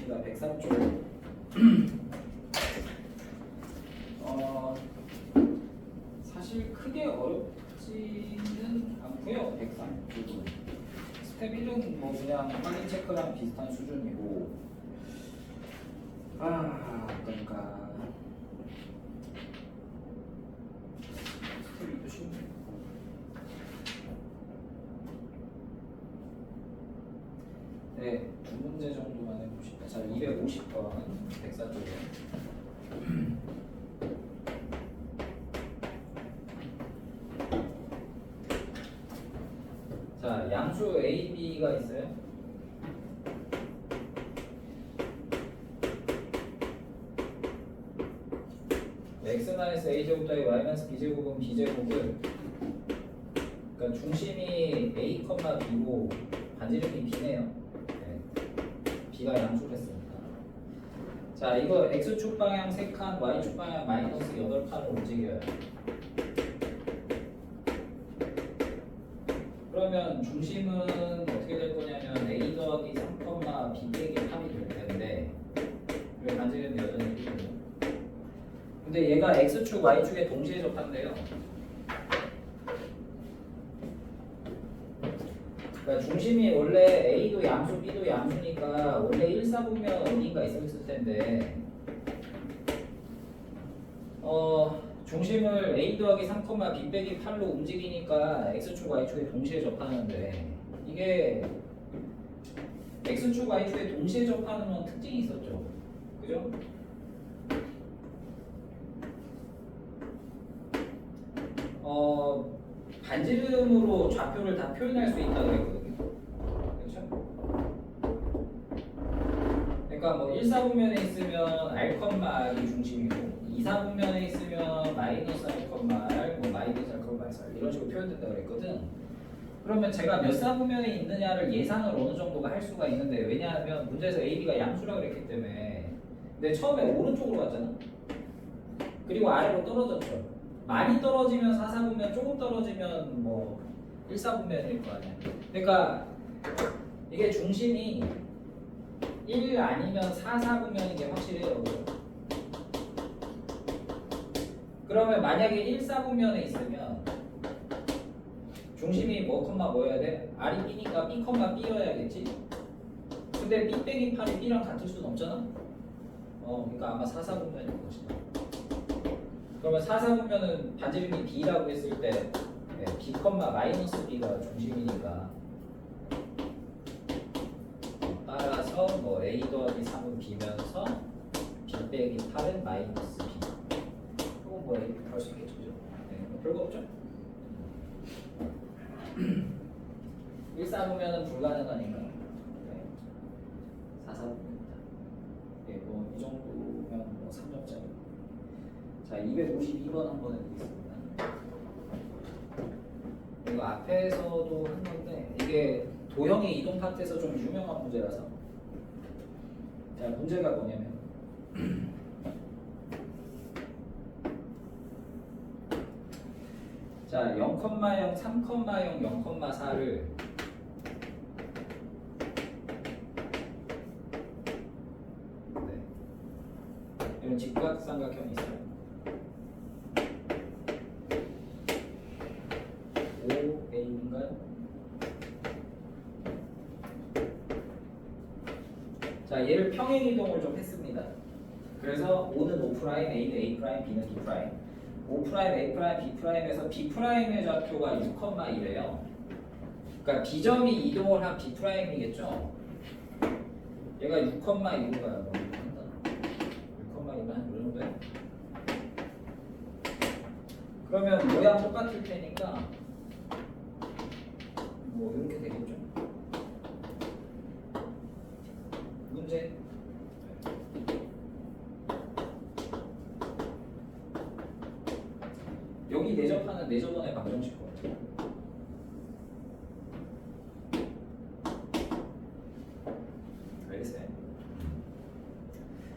높이가 103쪽. 사실 크게 어렵지는 않고요. 103쪽은 스텝 1은 뭐 그냥 확인 체크랑 비슷한 수준이고. 그러니까 스텝 2도 쉽네. 네, 두 문제 정도만 해봅시다. 자, 250번 104쪽에. 자, 양수 A, B가 있어요. x-a 제곱 더하기 y b제곱은 b제곱을, 그러니까 중심이 a, b고 반지름이 b네요. 네. b가 양수겠습니다. 자, 이거 x축 방향 3칸, y축 방향 마이너스 8칸을 움직여요. 그러면 중심은 어떻게 될 거냐면 a 더하기 3, b 빼기 3이 될 텐데, 왜 반지름이 여전히 b거든요. 근데 얘가 x축, y축에 동시에 접한대요. 그러니까 중심이 원래 a도 양수, b도 양수니까 원래 1사분면 어딘가 있었을 텐데, 중심을 a 더하기 3, b 빼기 8로 움직이니까 x축, y축에 동시에 접하는데, 이게 x축, y축에 동시에 접하는 건 특징이 있었죠. 그죠? 반지름으로 좌표를 다 표현할 수 있다고 했거든요. 그렇죠? 그러니까 뭐 1사분면에 있으면 R,R이 중심이고 2사분면에 있으면 마이너스 R,R, 뭐 마이너스 R,R 이런 식으로 표현된다고 그랬거든. 그러면 제가 몇 사분면에 있느냐를 예상을 어느 정도가 할 수가 있는데, 왜냐하면 문제에서 A, B가 양수라고 그랬기 때문에. 근데 처음에 오른쪽으로 갔잖아. 그리고 아래로 떨어졌죠. 많이 떨어지면 4사분면, 조금 떨어지면 뭐 1사분면일 거 아니야. 그러니까 이게 중심이 1 아니면 4사분면인 게 확실해요. 그러면 만약에 1사분면에 있으면 중심이 뭐여야 돼? R이 B니까 B, B여야겠지? 근데 B 빼기 8이 B랑 같을 수는 없잖아? 그러니까 아마 4사분면일 것이다. 그러면 4사분면은 반지름이 B라고 했을 때 B, 마이너스 B가 중심이니까, 따라서 뭐 A 더하기 3은 B면서 B 빼기 8은 마이너스 B. 이건 뭐 이렇게 할 수 있겠죠. 네, 뭐 별거 없죠. 1사분면은 불가능하니까 4사분면이다. 네, 뭐 이 정도면 뭐 3점짜리. 자, 252번 한번 해보겠습니다. 이거 앞에서도 한 건데, 이게 도형의 이동 파트에서 좀 유명한 문제라서. 자, 문제가 뭐냐면 자, 0,0, 3,0, 0,4를 이런 직각삼각형이 있어요. OA인가요? 자, 얘를 평행 이동을 좀 했습니다. 그래서 O는 O', A는 A', B는 B'. O', A', B'에서 B'의 좌표가 6,1이에요. 그러니까 B점이 이동을 한 B'이겠죠? 얘가 6,1인가요? 6,2만 이 정도야? 그러면 모양 똑같을 테니까 뭐 이렇게 되겠죠. 문제. 여기 내접하는 내접원의 방정식 같아요. 알겠어요?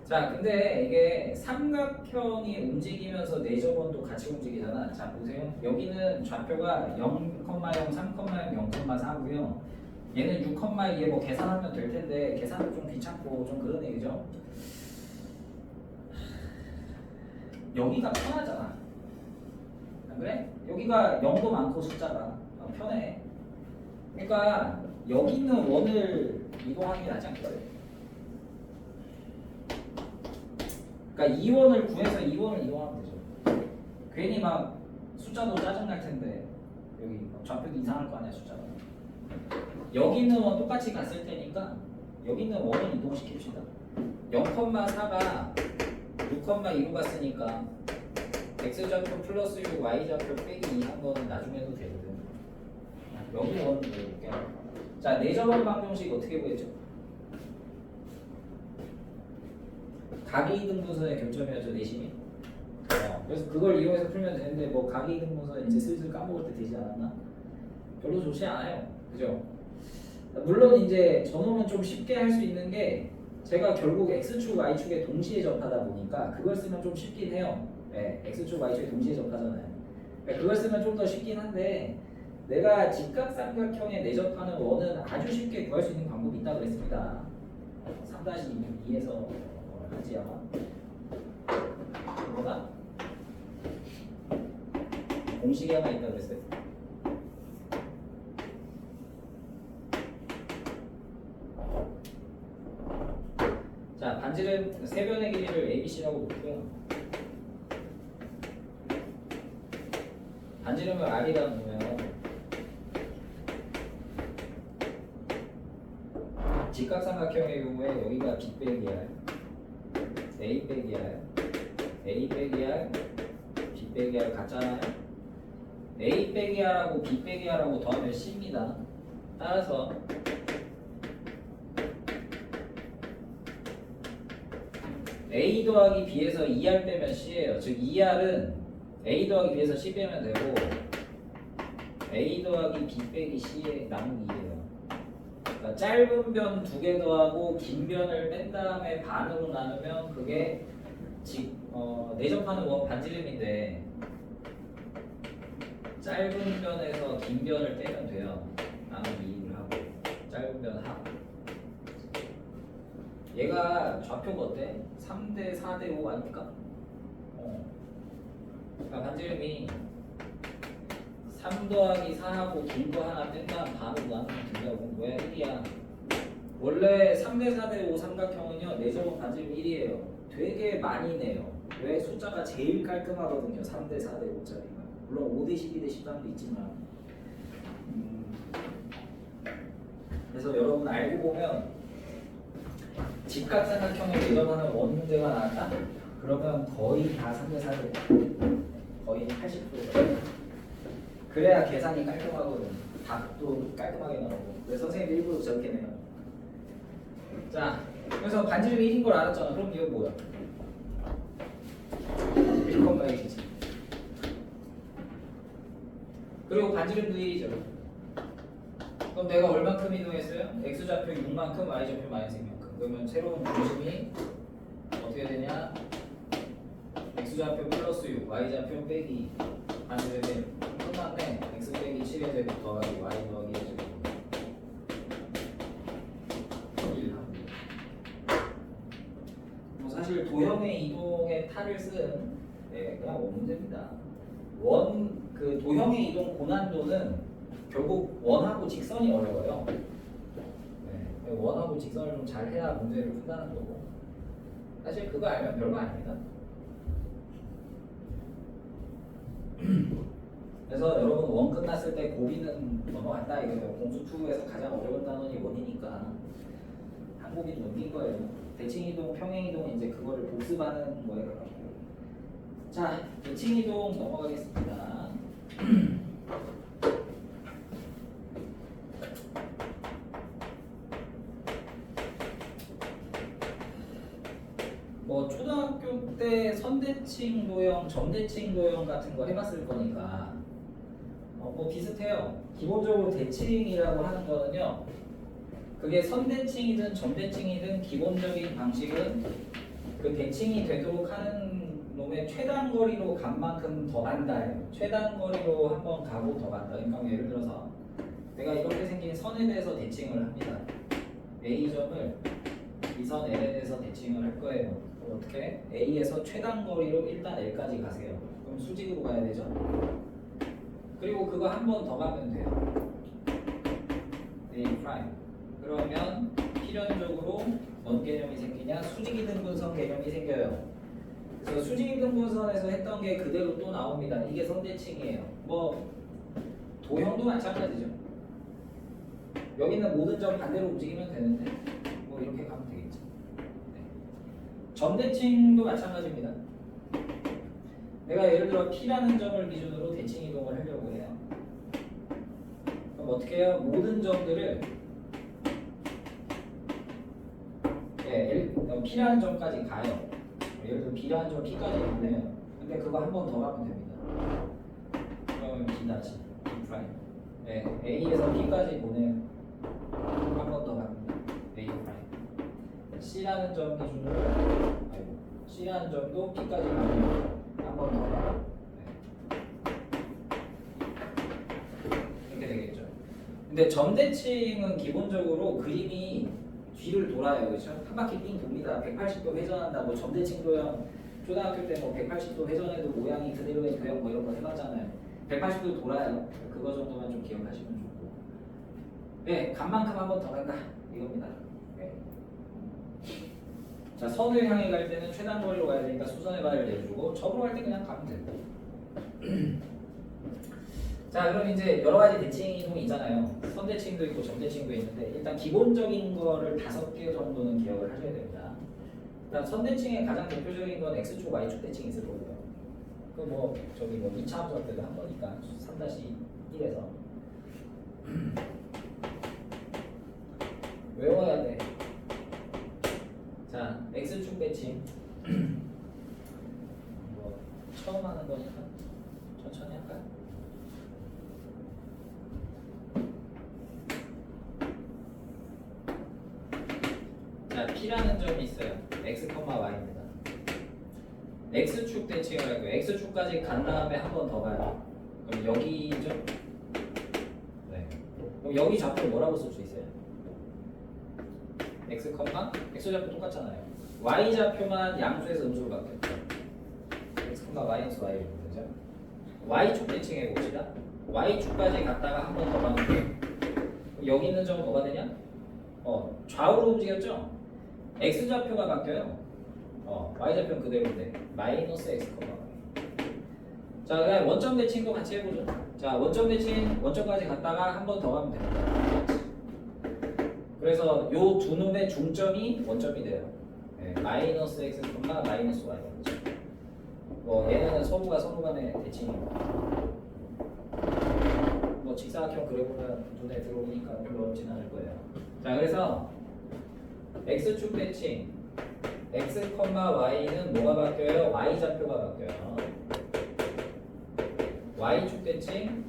자, 근데 이게 삼각형이 움직이면서 내접원도 같이 움직이잖아. 자, 보세요. 여기는 좌표가 0,0, 3,0, 0,4고요. 얘는 6,2에 뭐 계산하면 될 텐데 계산도 좀 귀찮고 좀 그러네, 그죠? 여기가 편하잖아. 안 그래? 여기가 0도 많고 숫자가 편해. 그러니까 여기 있는 원을 이동하는 게 낫지 않겠어요? 그러니까 2원을 구해서 2원을 이동하면 되죠. 괜히 막 숫자도 짜증날 텐데 여기 좌표도 이상할 거 아니야, 숫자가. 여기 있는 원 똑같이 갔을 테니까 여기 있는 원을 이동시킵시다. 0,4가 6,2로 갔으니까 x좌표 플러스 6, y좌표 빼기 2 한 거는 나중에 해도 되거든. 여기 원을 넣어볼게. 자, 내접원 방정식 어떻게 구했죠? 각이등분선의 교점이었죠, 내심이. 그래서 그걸 이용해서 풀면 되는데 뭐 각이등분선 이제 슬슬 까먹을 때 되지 않았나? 별로 좋지 않아요, 그죠? 물론 이제 저놈은 좀 쉽게 할 수 있는 게 제가 결국 x축, y축에 동시에 접하다 보니까 그걸 쓰면 좀 쉽긴 해요. 네, x축, y축에 동시에 접하잖아요. 그러니까 그걸 쓰면 좀 더 쉽긴 한데 내가 직각삼각형에 내접하는 원은 아주 쉽게 구할 수 있는 방법이 있다고 그랬습니다. 3-2에서 하지 아마 뭐가? 공식이 하나 있다고 그랬어요. 자, 반지름 세 변의 길이를 ABC라고 놓고요. 반지름을 R이라고 놓으면 직각삼각형의 경우에 여기가 B 빼기 R, A 빼기 R, A 빼기 R, B 빼기 R 같잖아요. A 빼기 R하고 B 빼기 R하고 더하면 C입니다. 따라서 A 더하기 B에서 2R 빼면 C예요. 즉 2R은 A 더하기 B에서 C 빼면 되고 A 더하기 B 빼기 C의 나누기예요. 그러니까 짧은 변 2개 더하고 긴 변을 뺀 다음에 반으로 나누면 그게 내접하는 원 반지름인데 짧은 변에서 긴 변을 떼면 돼요. 나누기 2를 하고 짧은 변 합. 얘가 좌표가 어때? 3대 4대 5 아닙니까? 그러니까 반지름이 3 더하기 4하고 긴 거 하나 뺀 다음 반으로 나누면 된다고. 뭐야? 1이야. 원래 3대 4대 5 삼각형은요 내접은 반지름 1이에요. 되게 많이 내요. 왜? 숫자가 제일 깔끔하거든요. 3대 4대 5짜리가. 물론 5대 12대 13도 있지만 그래서 여러분 알고 보면 직각삼각형에 내접하는 원 문제가 나왔다? 그러면 거의 다 3대 4대 거의 80%. 그래야 계산이 깔끔하거든. 답도 깔끔하게 나오고. 그래서 선생님이 일부러 저렇게 내요. 자, 그래서 반지름이 1인 걸 알았잖아. 그럼 이거 뭐야? 1,1이지. 그리고 반지름도 1이죠. 그럼 내가 얼만큼 이동했어요? x좌표 6만큼, y좌표 마이너스 2만큼. 그러면 새로운 중심이 어떻게 되냐? x좌표 플러스 6, y좌표 빼기 반지름이 끝났네. x 빼기 7의 제곱 더하기 y 더하기 1의 제곱 1 합니다. 뭐 사실 도형의 이동의 탈을 쓴 그냥 원 문제입니다. 그 도형의 이동 고난도는 결국 원하고 직선이 어려워요. 원하고 직선을 좀 잘 해야 문제를 푼다는 거고. 사실 그거 알면 별거 아닙니다. 그래서 여러분 원 끝났을 때 고비는 넘어간다 이거예요. 공수 2에서 가장 어려운 단원이 원이니까 한 고비 넘긴 거예요. 대칭이동, 평행이동 이제 그거를 복습하는 거에 가깝고. 자, 대칭이동 넘어가겠습니다. 뭐 초등학교 때 선대칭 도형, 점대칭 도형 같은 거 해봤을 거니까 뭐 비슷해요. 기본적으로 대칭이라고 하는 거는요, 그게 선대칭이든 점대칭이든 기본적인 방식은 그 대칭이 되도록 하는 놈의 최단 거리로 간 만큼 더 간다예요. 최단 거리로 한번 가고 더 간다. 그러니까 예를 들어서 내가 이렇게 생긴 선에 대해서 대칭을 합니다. A점을 이 선 L에 대해서 대칭을 할 거예요. 어떻게? A에서 최단 거리로 일단 L까지 가세요. 그럼 수직으로 가야 되죠? 그리고 그거 한 번 더 가면 돼요. A 프라임. 그러면 필연적으로 뭔 개념이 생기냐? 수직이 등분선 개념이 생겨요. 그래서 수직이 등분선에서 했던 게 그대로 또 나옵니다. 이게 선대칭이에요. 뭐 도형도 마찬가지죠. 여기 있는 모든 점 반대로 움직이면 되는데 뭐 이렇게 가면 되겠죠. 네. 점대칭도 마찬가지입니다. 내가 예를 들어 P라는 점을 기준으로 대칭 이동을 하려고 해요. 그럼 어떻게 해요? 모든 점들을 P라는 점까지 가요. 예를 들어 B라는 점 P까지 보내요. 근데 그거 한 번 더 가면 됩니다. 그러면 B 다시 B 프라임. 네, A에서 P까지 보내요. 한 번 더 갑니다. A 프라임. C라는 점 기준으로 C라는 점도 P까지 가면 한 번 더 가요. 네. 이렇게 되겠죠. 근데 점대칭은 기본적으로 그림이 뒤를 돌아요, 그렇죠? 한 바퀴 삥 돕니다. 180도 회전한다. 뭐 점대칭도형 초등학교 때 뭐 180도 회전해도 모양이 그대로의 도형 뭐 이런 거 해봤잖아요. 180도 돌아요. 그거 정도만 좀 기억하시면 좋고. 네, 간만큼 한 번 더 간다. 이겁니다. 네. 자, 선을 향해 갈 때는 최단 거리로 가야 되니까 수선의 발을 내주고 접으로 갈 때 그냥 가면 되고. 자, 그럼 이제 여러 가지 대칭 이동이 있잖아요. 선대칭도 있고 점대칭도 있는데 일단 기본적인 거를 5개 정도는 기억을 하셔야 됩니다. 일단 선대칭의 가장 대표적인 건 X축, Y축 대칭이 있을 거고요. 그 뭐 저기 뭐 2차 함수할 때도 한 거니까 3-1에서 외워야 돼. 자, X축 대칭 뭐 처음 하는 거니까 천천히 할까요? 자, P라는 점이 있어요. X, Y입니다. X축 대칭을 하고 X축까지 간 다음에 한 번 더 가요. 그럼 여기죠? 네. 그럼 여기 좌표 뭐라고 쓸 수 있어요? X, X 좌표 똑같잖아요. Y 좌표만 양수에서 음수로 바뀌었죠. X, 마이너스 Y 그죠? Y축 대칭해 봅시다. Y축까지 갔다가 한 번 더 가면 돼요. 여기 있는 점은 뭐가 되냐? 좌우로 움직였죠? X 좌표가 바뀌어요. Y 좌표는 그대로인데 마이너스 X, Y. 자, 그다음 원점 대칭도 같이 해보죠. 자, 원점 대칭 원점까지 갔다가 한 번 더 가면 됩니다. 그래서 요 두 놈의 중점이 원점이 돼요. 네, 마이너스 X, 마이너스 Y. 뭐 얘네는 서로가 서로 간의 대칭이고 뭐 직사각형 그래보면 눈에 들어오니까 별로 어렵진 않을 거예요. 자, 그래서 X축 대칭 X, Y는 뭐가 바뀌어요? Y 좌표가 바뀌어요. Y축 대칭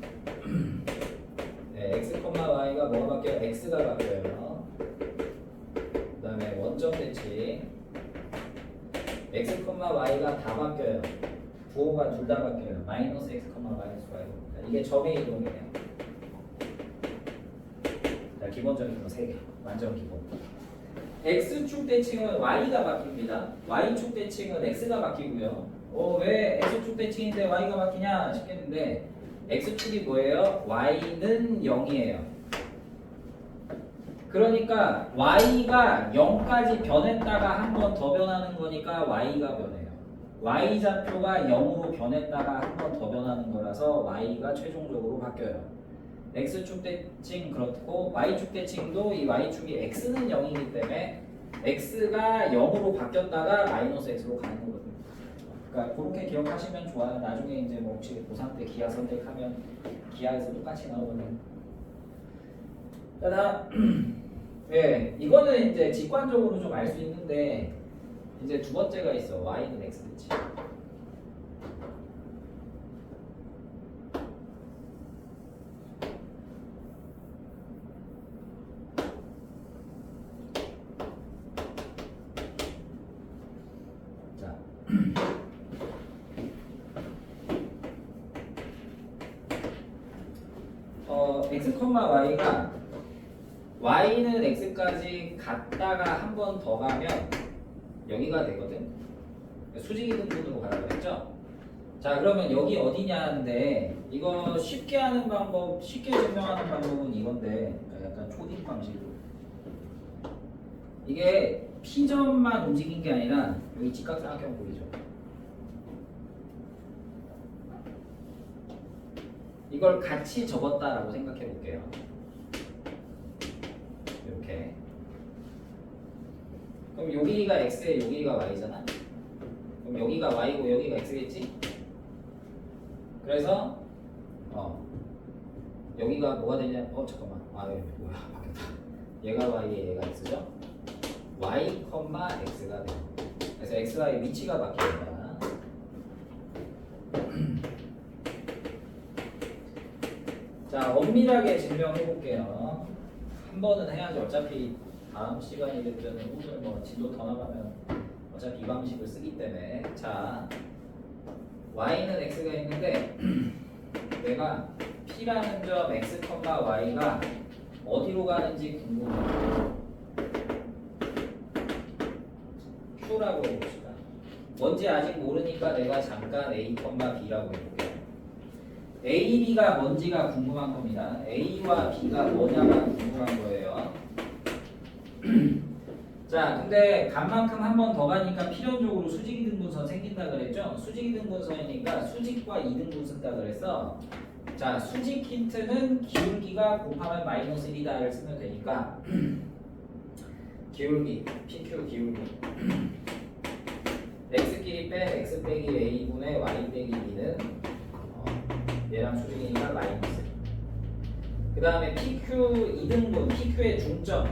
네, X, Y가 뭐가 바뀌어요? X가 바뀌어요. 그 다음에 원점 대칭 X, Y가 다 바뀌어요. 부호가 둘 다 바뀌어요. 마이너스 X, 마이너스 Y. 이게 점의 이동이에요. 자, 기본적인 거 3개. 완전 기본. X축 대칭은 Y가 바뀝니다. Y축 대칭은 X가 바뀌고요. 왜 X축 대칭인데 Y가 바뀌냐 싶겠는데 X축이 뭐예요? Y는 0이에요. 그러니까 Y가 0까지 변했다가 한 번 더 변하는 거니까 Y가 변해요. Y좌표가 0으로 변했다가 한 번 더 변하는 거라서 Y가 최종적으로 바뀌어요. X축 대칭 그렇고 Y축 대칭도 이 Y축이 X는 0이기 때문에 X가 0으로 바뀌었다가 마이너스 X로 가는 거거든요. 그러니까 그렇게 기억하시면 좋아요. 나중에 이제 뭐 혹시 고3 때 기하 선택하면 기하에서 똑같이 나오거든요. 자, 네, 이거는 이제 직관적으로 좀 알 수 있는데 이제 두 번째가 있어. Y는 X 대칭. 자, x, y가 y는 x까지 갔다가 한 번 더 가면 여기가 되거든. 수직이 등분으로 가라고 했죠. 자, 그러면 여기 어디냐인데 이거 쉽게 하는 방법, 쉽게 증명하는 방법은 이건데 약간 초딩 방식으로 이게 P점만 움직인 게 아니라 여기 직각삼각형 보이죠? 이걸 같이 접었다라고 생각해 볼게요. 이렇게. 그럼 요 길이가 x에 요 길이가 y잖아. 그럼 여기가 y고 여기가 x겠지? 그래서 여기가 뭐가 되냐? 잠깐만. 여기 뭐야? 바뀌었다. 얘가 y에 얘가 x죠? y, x가 돼요. 그래서 xy 위치가 바뀝니다. 자, 엄밀하게 증명해 볼게요. 한 번은 해야지. 어차피 다음 시간이 됐든 오늘 뭐 진도 더 나가면 어차피 이 방식을 쓰기 때문에. 자, y는 x가 있는데 내가 p라는 점 x, y가 어디로 가는지 궁금해요. q라고 해봅시다. 뭔지 아직 모르니까 내가 잠깐 a, b라고 해볼게요. A, B가 뭔지가 궁금한 겁니다. A와 B가 뭐냐가 궁금한 거예요. 자, 근데 간만큼 한 번 더 가니까 필연적으로 수직이등분선 생긴다 그랬죠? 수직이등분선이니까 수직과 이등분 쓴다 그랬어. 자, 수직 힌트는 기울기가 곱하면 마이너스 1이다를 쓰면 되니까 기울기, PQ 기울기 X끼리 빼 X 빼기 A분의 Y 빼기 B는 얘랑 수직이니까 마이너스. 그 다음에 PQ 이등분, PQ의 중점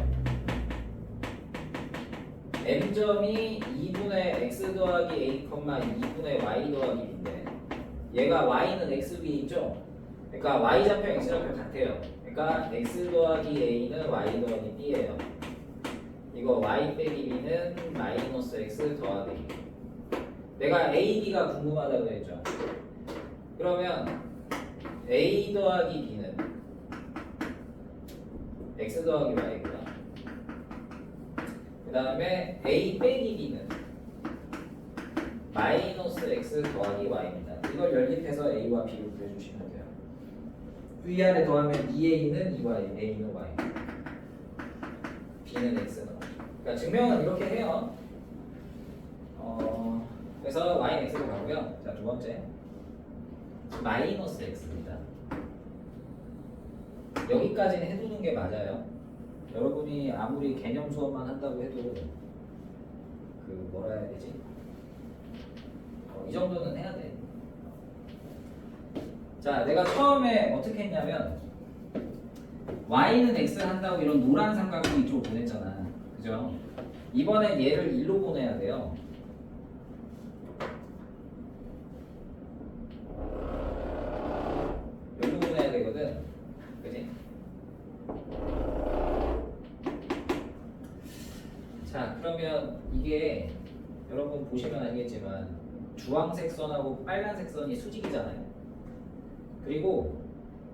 M점이 2분의 X 더하기 A, 2분의 Y 더하기 B인데 얘가 Y는 X 위에 있죠? 그러니까 Y좌표, X좌표 같아요. 그러니까 X 더하기 A는 Y 더하기 B예요. 이거 Y 빼기 B는 마이너스 X 더하기 B. 내가 A, B가 궁금하다고 했죠? 그러면 A 더하기 B는 X 더하기 Y구나. 그 다음에 A 빼기 B는 마이너스 X 더하기 Y입니다. 이걸 연립해서 A와 B로 구해주시면 돼요. 위아래 더하면 2A는 2Y, A는 Y, B는 X는 Y. 그러니까 증명은 이렇게 해요. 그래서 Y는 X로 가고요. 자, 두 번째 마이너스 X입니다. 여기까지는 해두는 게 맞아요. 여러분이 아무리 개념 수업만 한다고 해도 그 뭐라 해야 되지? 이 정도는 해야 돼. 자, 내가 처음에 어떻게 했냐면 Y는 X 한다고 이런 노란 삼각형 이쪽으로 보냈잖아. 그죠? 이번엔 얘를 1로 보내야 돼요. 여기로 보내야 되거든. 그지? 자, 그러면 이게 여러분 보시면 알겠지만 주황색 선하고 빨간색 선이 수직이잖아요. 그리고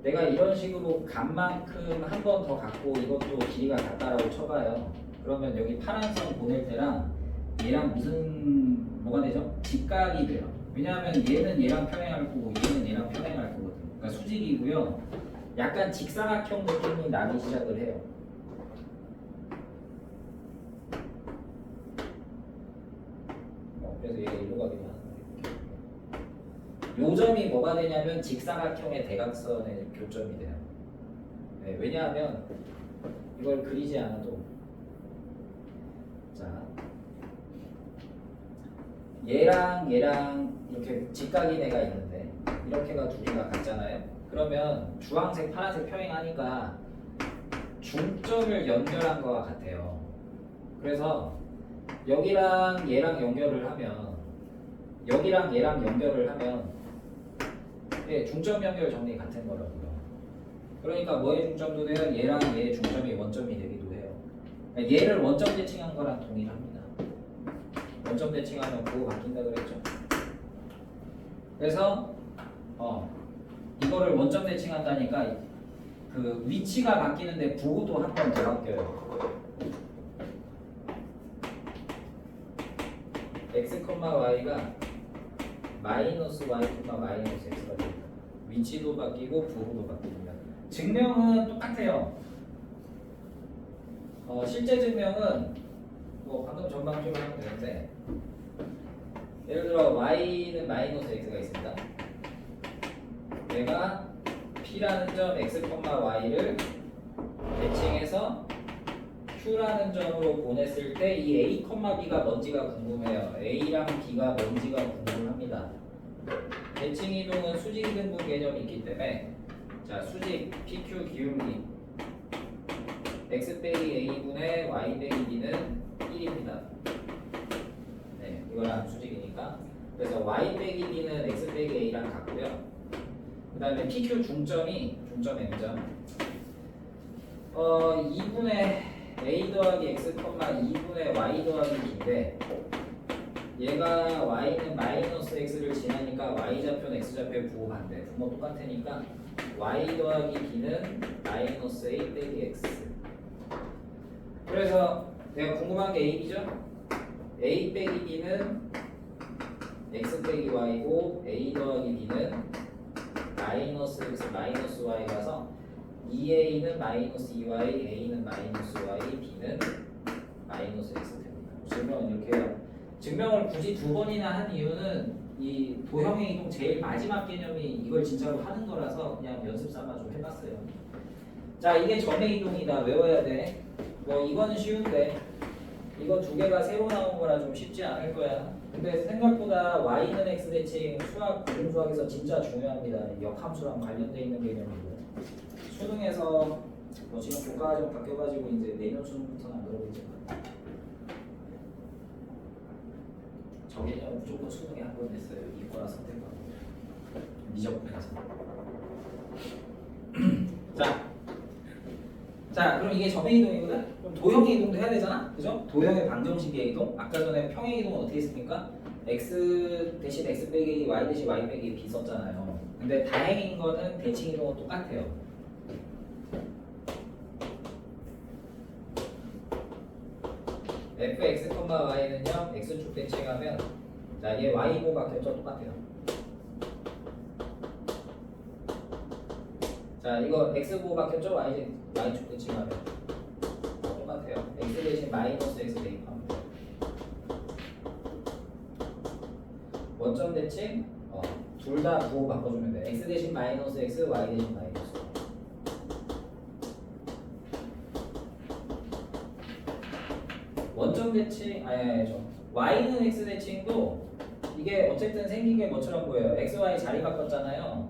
내가 이런 식으로 간만큼 한 번 더 갖고 이것도 길이가 같다라고 쳐봐요. 그러면 여기 파란 선 보낼 때랑 얘랑 무슨 뭐가 되죠? 직각이 돼요. 왜냐하면 얘는 얘랑 평행할 거고 얘는 얘랑 평행할 거거든. 그러니까 수직이고요. 약간 직사각형 느낌이 나기 시작을 해요. 그래서 얘가 일로 가기도 하는 거예요. 요 점이 뭐가 되냐면 직사각형의 대각선의 교점이 돼요. 네, 왜냐하면 이걸 그리지 않아도 자 얘랑 이렇게 직각인 애가 있는데 이렇게가 두 개가 같잖아요. 그러면 주황색, 파란색 평행하니까 중점을 연결한 거와 같아요. 그래서 여기랑 얘랑 연결을 하면 여기랑 얘랑 연결을 하면 중점 연결 정리 같은 거라고요. 그러니까 뭐의 중점도 돼요? 얘랑 얘의 중점이 원점이 되기도 해요. 얘를 원점 대칭한 거랑 동일합니다. 원점 대칭하면 그거 바뀐다 그랬죠. 그래서 이거를 원점 대칭한다니까 그 위치가 바뀌는데 부호도 한 번 더 바뀌어요. x, y가 마이너스 y, 마이너스 x가 됩니다. 위치도 바뀌고 부호도 바뀝니다. 증명은 똑같아요. 실제 증명은 뭐 방금 전방식으로 하면 되는데, 예를 들어 y는 마이너스 x가 있습니다. 내가 p라는 점 x, y를 대칭해서 q라는 점으로 보냈을 때 이 a, b가 뭔지가 궁금해요. a랑 b가 뭔지가 궁금합니다. 대칭 이동은 수직 이등분 개념이 있기 때문에, 자, 수직 pq 기울기 x 빼기 a분의 y 빼기 b는 1입니다. 네, 이거랑 수직이니까. 그래서 y 빼기 b는 x 빼기 a랑 같고요. 그 다음에 pq 중점이 중점 m점 2분의 a 더하기 x, 2분의 y 더하기 b인데, 얘가 y는 마이너스 x를 지나니까 y좌표는 x좌표의 부호 반대, 부모 똑같으니까 y 더하기 b는 마이너스 a 빼기 x. 그래서 내가 궁금한 게 a, b죠? a 빼기 b는 x 빼기 y고, a 더하기 b는 마이너스 x 마이너스 y라서 2a는 마이너스 2y, a는 마이너스 y, b는 마이너스 x 됩니다. 증명은 이렇게 해요. 증명을 굳이 두 번이나 한 이유는 이 도형의 이동 제일 마지막 개념이 이걸 진짜로 하는 거라서 그냥 연습 삼아 좀 해봤어요. 자, 이게 점의 이동이다. 외워야 돼. 뭐 이거는 쉬운데 이거 두 개가 새로 나온 거라 좀 쉽지 않을 거야. 근데 생각보다 y는 x 대칭 수학 고등수학에서 진짜 중요합니다. 역함수랑 관련돼 있는 개념이고, 수능에서 뭐 지금 교과과정 바뀌어가지고 이제 내년 수능부터는 안 그러겠지만 저 개념은 무조건 수능에 한 번 냈어요. 이과라 선택하고 미적분에서. 자, 그럼 이게 점의 이동이거든? 그럼 도형의 이동도 해야 되잖아? 그죠? 도형의 방정식의 이동. 아까 전에 평의 이동은 어떻게 했습니까? x 대신 x 빼기 y 대신 y 빼기 b 썼잖아요. 근데 다행인 거는 대칭 이동은 똑같아요. fx, y는요, x축 대칭하면, 자, 얘 y고 바뀌었죠? 똑같아요. 자, 이거 x고 바뀌었죠? y축 대칭하면 똑같아요. x 대신 마이너스 x 대입하면 돼요. 원점 대칭, 둘 다 부호 바꿔주면 돼요. x 대신 마이너스 x, y 대신 마이너스. 원점 대칭, y는 x 대칭도 이게 어쨌든 생긴 게 뭐처럼 보여요. x, y 자리 바꿨잖아요.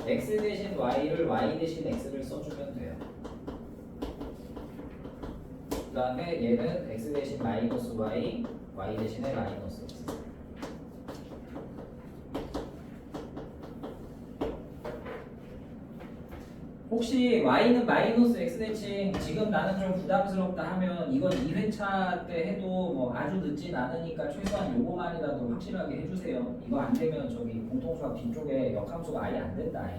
x 대신 y를 y 대신 x를 써주면 돼요. 그 다음에 얘는 x 대신 마이너스 y, y 대신에 마이너스 x. 혹시 y는 마이너스 x 대칭 지금 나는 좀 부담스럽다 하면 이건 2회차 때 해도 뭐 아주 늦진 않으니까 최소한 요거만이라도 확실하게 해주세요. 이거 안 되면 저기 공통수학 뒤쪽에 역함수가 아예 안 된다.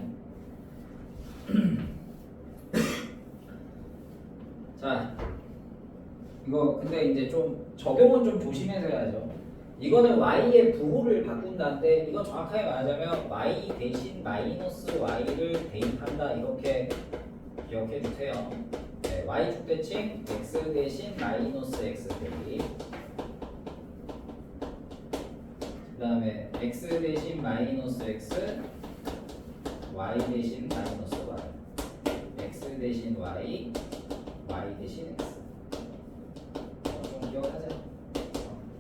자, 이거 근데 이제 좀 적용은 좀 조심해서 해야죠. 이거는 y의 부호를 바꾼다는데, 이건 정확하게 말하자면 y 대신 마이너스 y를 대입한다, 이렇게 기억해 주세요. 네, y축 대칭 x 대신 마이너스 x 대입, 그 다음에 x 대신 마이너스 x, y 대신 마이너스 y, x 대신 y, y 대신 x. 좀 기억하자.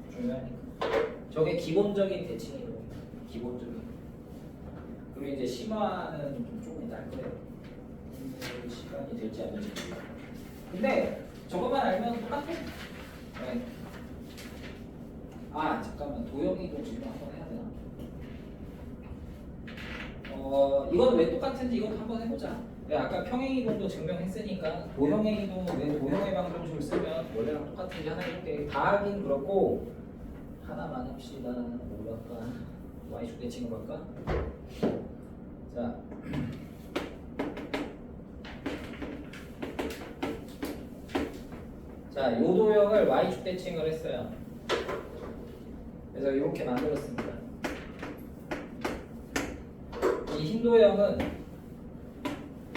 중요하니까. 저게 기본적인 대칭이에요. 기본적인. 그리고 이제 심화는 좀 이따 할 거예요. 시간이 될지 안 될지. 근데 저것만 알면 똑같아. 네. 아, 잠깐만. 도형이동 지금 한번 해야 되나? 이건 왜 똑같은지 이것도 한번 해보자. 네, 아까 평행이동도 증명했으니까 도형의 이동은 왜 도형의 방정식을 쓰면 원래랑 똑같은지 하나 해볼게. 다 하긴 그렇고 하나만 합시다. 뭐 할까? y축 대칭으로 할까? 자, 자, 요 도형을 y축 대칭을 했어요. 그래서 이렇게 만들었습니다. 이 흰 도형은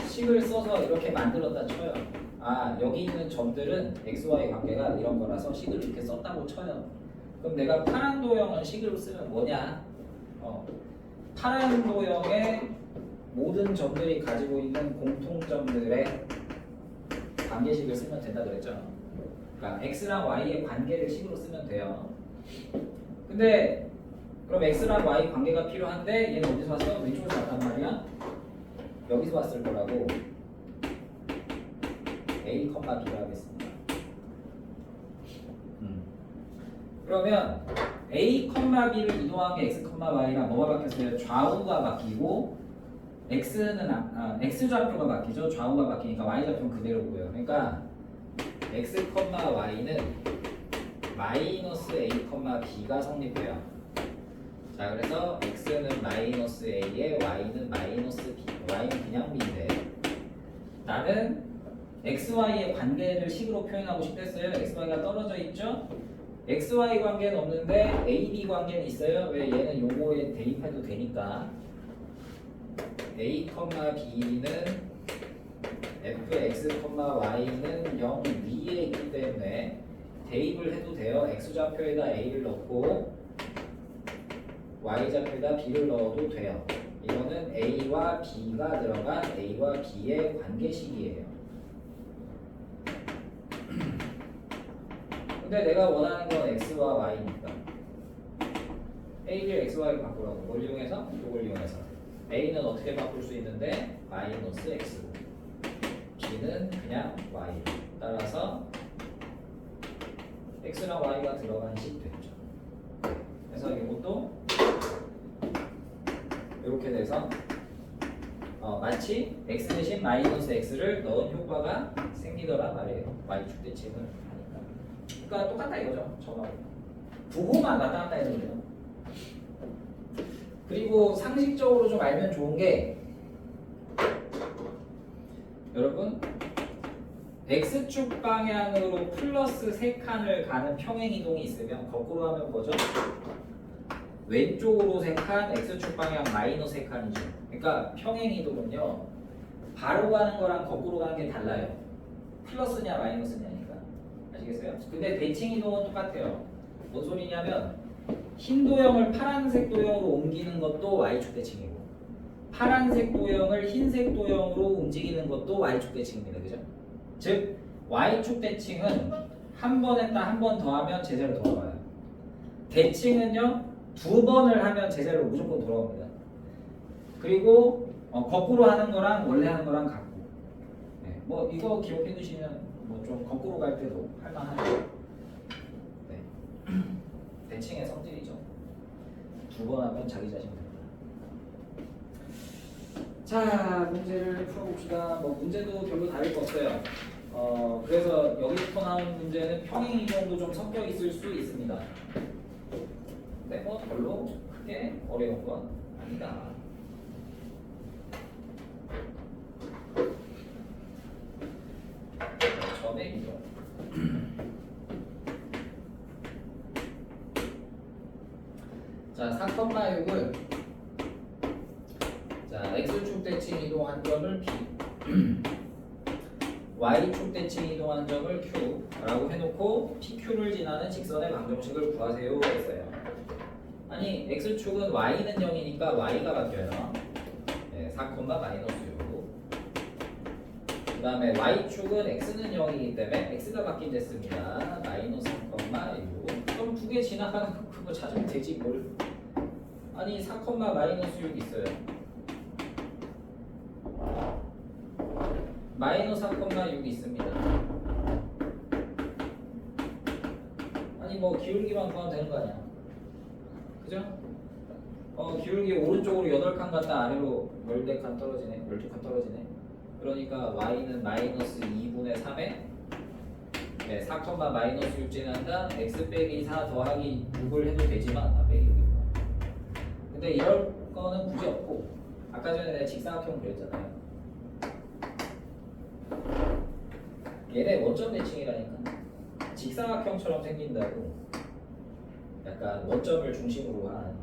식을 써서 이렇게 만들었다 쳐요. 아, 여기 있는 점들은 xy 관계가 이런 거라서 식을 이렇게 썼다고 쳐요. 그럼 내가 파란 도형은 식으로 쓰면 뭐냐? 파란 도형의 모든 점들이 가지고 있는 공통점들의 관계식을 쓰면 된다 그랬죠. 그러니까 x랑 y의 관계를 식으로 쓰면 돼요. 근데 그럼 x랑 y 관계가 필요한데 얘는 어디서 왔어? 왼쪽에서 왔단 말이야? 여기서 왔을 거라고 a, b를 하겠습니다. 그러면 a, b를 이동한 게 x, y랑 뭐가 바뀌었어요? 좌우가 바뀌고 x는 x좌표가 바뀌죠. 좌우가 바뀌니까 y좌표는 그대로고요. 그러니까 x, y는 마이너스 a, b가 성립해요. 자, 그래서 x는 마이너스 a에 y는 마이너스 b. y는 그냥 b인데 나는 x, y의 관계를 식으로 표현하고 싶댔어요. x, y가 떨어져 있죠. x, y 관계는 없는데 a, b 관계는 있어요. 왜? 얘는 요거에 대입해도 되니까 a, b는 fx, y는 0 위에 있기 때문에 대입을 해도 돼요. x좌표에다 a를 넣고 y좌표에다 b를 넣어도 돼요. 이거는 a와 b가 들어간 a와 b의 관계식이에요. 근데 내가 원하는 건 x와 y니까 a를 xy로 바꾸라고. 뭘 이용해서? 이걸 이용해서 a는 어떻게 바꿀 수 있는데 마이너스 x고 b는 그냥 y. 따라서 x랑 y가 들어간 식 됐죠. 그래서 이것도 이렇게 돼서 마치 x 대신 마이너스 x를 넣은 효과가 생기더란 말이에요. y축 대칭을 하니까. 그러니까 똑같다 이거죠. 저하고 부호만 왔다 갔다 해도 돼요. 그리고 상식적으로 좀 알면 좋은 게 여러분 x축 방향으로 플러스 3칸을 가는 평행이동이 있으면 거꾸로 하면 뭐죠? 왼쪽으로 3칸, x축 방향 마이너스 3칸이죠. 그러니까 평행이동은요 바로 가는 거랑 거꾸로 가는 게 달라요. 플러스냐 마이너스냐니까. 아시겠어요? 근데 대칭이동은 똑같아요. 뭔 소리냐면 흰 도형을 파란색 도형으로 옮기는 것도 y축 대칭이고 파란색 도형을 흰색 도형으로 움직이는 것도 y축 대칭입니다. 그죠? 즉 y축 대칭은 한 번 했다 한 번 더 하면 제자로 돌아와요. 대칭은요 2번을 하면 제자로 무조건 돌아옵니다. 그리고 거꾸로 하는 거랑 원래 하는 거랑 같고 네, 뭐 이거 기억해 두시면 뭐 좀 거꾸로 갈 때도 할만하죠. 네. 대칭의 성질이죠. 2번 하면 자기 자신 됩니다. 자, 문제를 풀어봅시다. 뭐 문제도 별로 다를 거 없어요. 그래서 여기부터 나오는 문제는 평행 이동도 좀 섞여 있을 수 있습니다. 근데 뭐 별로 크게 어려운 건 아니다. 점액이죠. 자, 4,6을 자, x축 대칭 이동한 점을 p y축 대칭 이동한 점을 q라고 해놓고 pq를 지나는 직선의 방정식을 구하세요 했어요. 아니 x축은 y는 0이니까 y가 바뀌어요. 네, 4,-6고 그 다음에 y축은 x는 0이기 때문에 x가 바뀐 됐습니다. 마이너스 4,6. 그럼 두 개 지나가는 거 그거 찾으면 되지 뭘. 아니 4,-6 있어요. 마이너스 4,6 있습니다. 아니 뭐 기울기만 구하면 되는 거 아니야. 그죠? 기울기 오른쪽으로 8칸 갔다 아래로 14칸 떨어지네. 12칸 떨어지네. 그러니까 y는 마이너스 2분의 3에 네, 4,-6 지난다. x 빼기 4 더하기 6을 해도 되지만 빼기 6이구나. 근데 이럴 거는 굳이 없고 아까 전에 내가 직사각형 그렸잖아요. 얘네 원점 대칭이라니까. 직사각형처럼 생긴다고. 약간 원점을 중심으로 한.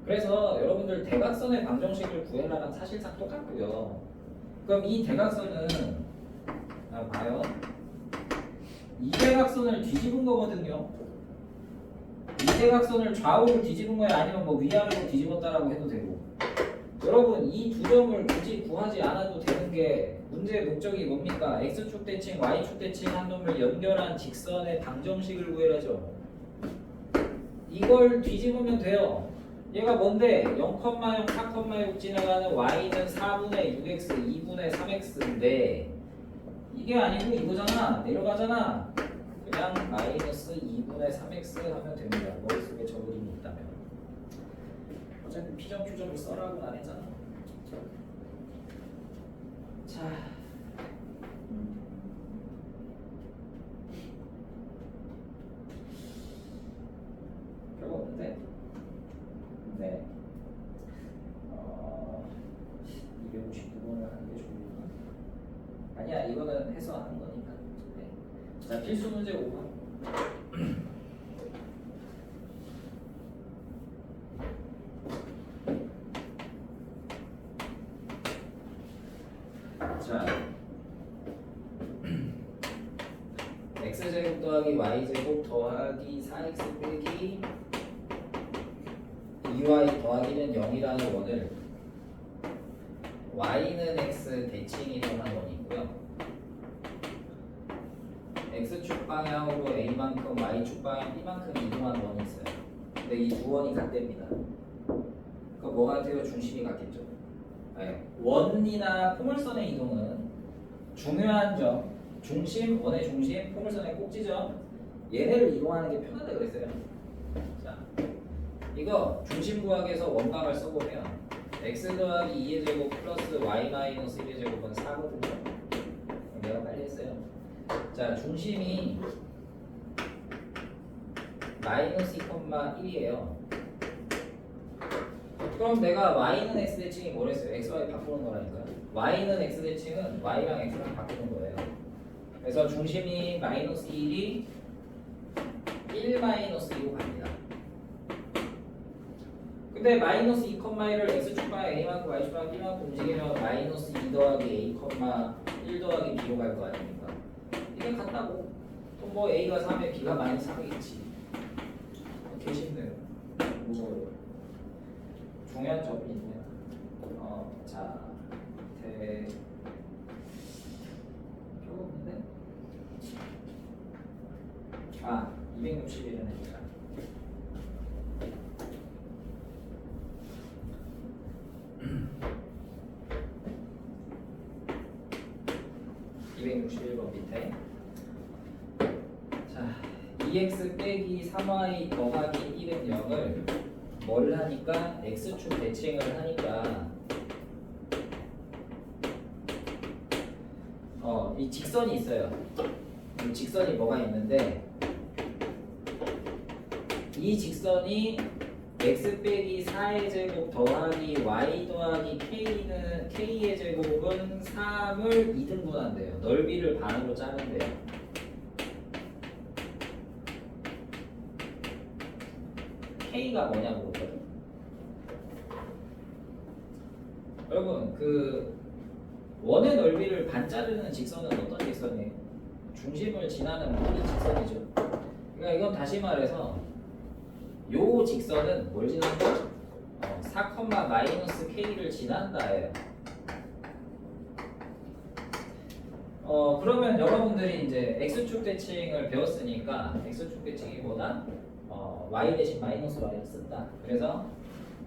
그래서 여러분들 대각선의 방정식을 구해라랑 사실상 똑같고요. 그럼 이 대각선은 봐요. 이 대각선을 뒤집은 거거든요. 이 대각선을 좌우로 뒤집은 거야, 아니면 뭐 위아래로 뒤집었다라고 해도 되고. 여러분 이 두 점을 굳이 구하지 않아도 되는 게 문제의 목적이 뭡니까? x축 대칭, y축 대칭 한 놈을 연결한 직선의 방정식을 구해라죠. 이걸 뒤집으면 돼요. 얘가 뭔데? 0,0, 4,6 지나가는 y는 4분의 6x, 2분의 3x인데 이게 아니고 이거잖아. 내려가잖아. 그냥 마이너스 2분의 3x 하면 됩니다. 머릿속에 저 그림이 있다면. 어차피 P점, Q점을 써라고는 안 했잖아. 자, 별거 없는데? 네. 259번을 하는 게 좋을까? 아니야, 이거는 해서 하는 거니까. 네. 자, 필수 문제 5번. 자, x제곱 더하기 y제곱 더하기 4x 빼기 2y 더하기는 0이라는 원을 y는 x 대칭이 더한 원이고요. x축 방향으로 a만큼 y축 방향 b만큼 이동한 원이 있어요. 근데 이 두 원이 같답니다. 그럼 뭐가 돼요? 중심이 같겠죠. 네. 원이나 포물선의 이동은 중요한 점, 중심, 원의 중심, 포물선의 꼭지점, 얘네를 이동하는 게 편하다 그랬어요. 자, 이거 중심 구하기에서 원방을 써보면 x 더하기 2의 제곱 플러스 y 마이너스 1의 제곱은 4거든요. 내가 빨리 했어요. 자, 중심이 마이너스 2,1이에요. 그럼 내가 y는 x 대칭이 뭐랬어요? x, y 바꾸는 거라니까요. y는 x 대칭은 y랑 x랑 바꾸는 거예요. 그래서 중심이 마이너스 1이 1 마이너스 2로 갑니다. 근데 마이너스 2,1을 x축 방향 a만큼 y축 방향 b만큼 움직이면 마이너스 2 더하기 a, 1 더하기 b로 갈 거 아닙니까? 이게 같다고. 또 뭐 a가 3에 b가 마이너스 3이겠지. 개 쉽네요. 뭐 중요한 점이 있네요. 자, 별거 없는데? 261은 했다. 밑에. 자, 2x 빼기 3y 더하기 1은 0을 뭘 하니까 x축 대칭을 하니까 이 직선이 있어요. 이 직선이 뭐가 있는데 이 직선이 x 빼기 4의 제곱 더하기 y 더하기 k의 제곱은 3을 2등분한대요. 넓이를 반으로 자른대요. k가 뭐냐고 그러거든. 여러분 그 원의 넓이를 반 자르는 직선은 어떤 직선이에요? 중심을 지나는 이 직선이죠. 그러니까 이건 다시 말해서 요 직선은 뭘 지난다? 4, 마이너스 k를 지난다예요. 그러면 여러분들이 이제 x축 대칭을 배웠으니까 x축 대칭이 뭐다? y 대신 마이너스 y를 쓴다. 그래서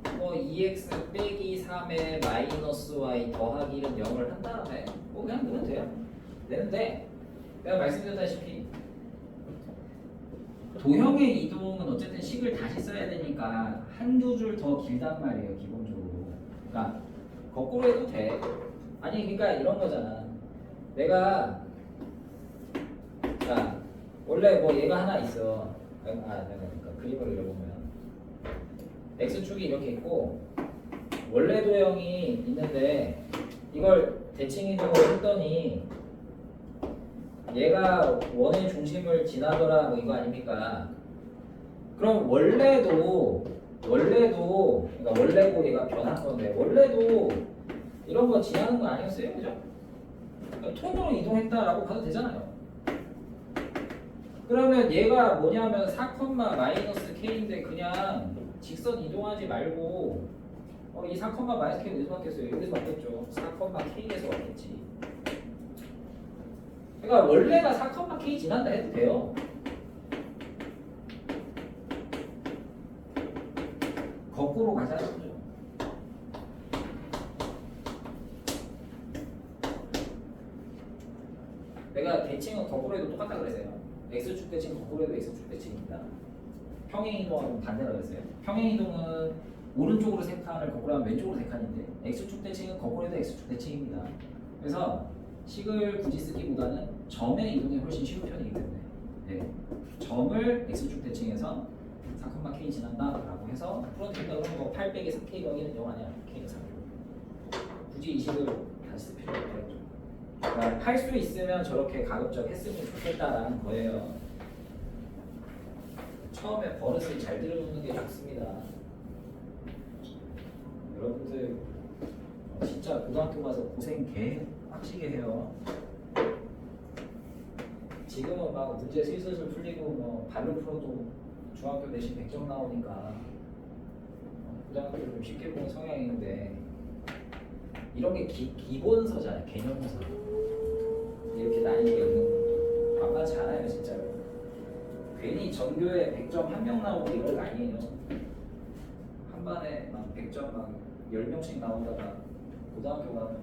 2x 빼기 3에 마이너스 y 더하기 1은 0을 한 다음에 그냥 넣으면 돼요. 되는데 내가 말씀드렸다시피 도형의 이동은 어쨌든 식을 다시 써야 되니까 한두 줄 더 길단 말이에요. 기본적으로. 그러니까 거꾸로 해도 돼. 아니 그러니까 이런 거잖아. 내가 자 원래 뭐 얘가 하나 있어. 내가 그러니까 그림을 그려보면 x축이 이렇게 있고 원래 도형이 있는데 이걸 대칭 이동을 했더니 얘가 원의 중심을 지나더라 뭐 이거 아닙니까? 그럼 원래도 그러니까 원래고 얘가 변한 건데 원래도 이런 거 지나는 거 아니었어요, 그죠? 그러니까 통으로 이동했다라고 봐도 되잖아요. 그러면 얘가 뭐냐면 4, 마이너스 k인데 그냥 직선 이동하지 말고 이 4, 마이너스 k 어디서 왔겠어요? 여기서 왔겠죠. 4, k에서 왔겠지. 그러니까 원래가 4, k 지난다 해도 돼요. 거꾸로 가자는 거죠. 내가 대칭은 거꾸로 해도 똑같다 그랬어요. x축 대칭 거꾸로 해도 x축 대칭입니다. 평행이동하고 반대라 그랬어요. 평행이동은 오른쪽으로 3칸을 거꾸로 하면 왼쪽으로 3칸인데 x축 대칭은 거꾸로 해도 x축 대칭입니다. 그래서 식을 굳이 쓰기보다는 점의 이동이 훨씬 쉬운 편이기 때문에 네. 점을 x축 대칭해서 4, k 지난다 라고 해서 풀어준다 그러면 뭐 8 빼기 4k 더하기는 0 아니야. k는 3. 굳이 이 식을 다시 쓸 필요가 없죠. 그러니까 할 수 있으면 저렇게 가급적 했으면 좋겠다라는 거예요. 처음에 버릇을 잘 들여놓는 게 좋습니다. 여러분들 진짜 고등학교 가서 고생 개 빡시게 해요. 지금은 막 문제 슬슬 풀리고 뭐 발로 풀어도 중학교 대신 100점 나오니까 고등학교를 좀 쉽게 보는 성향인데 이런 게 기본서잖아요. 개념서 이렇게 나뉘게 있는 것도 만만치 않아요 진짜로. 괜히 전교에 100점 한 명 나오고 이런 거 아니에요. 한 반에 막 100점 막 10명씩 나오다가 고등학교 가면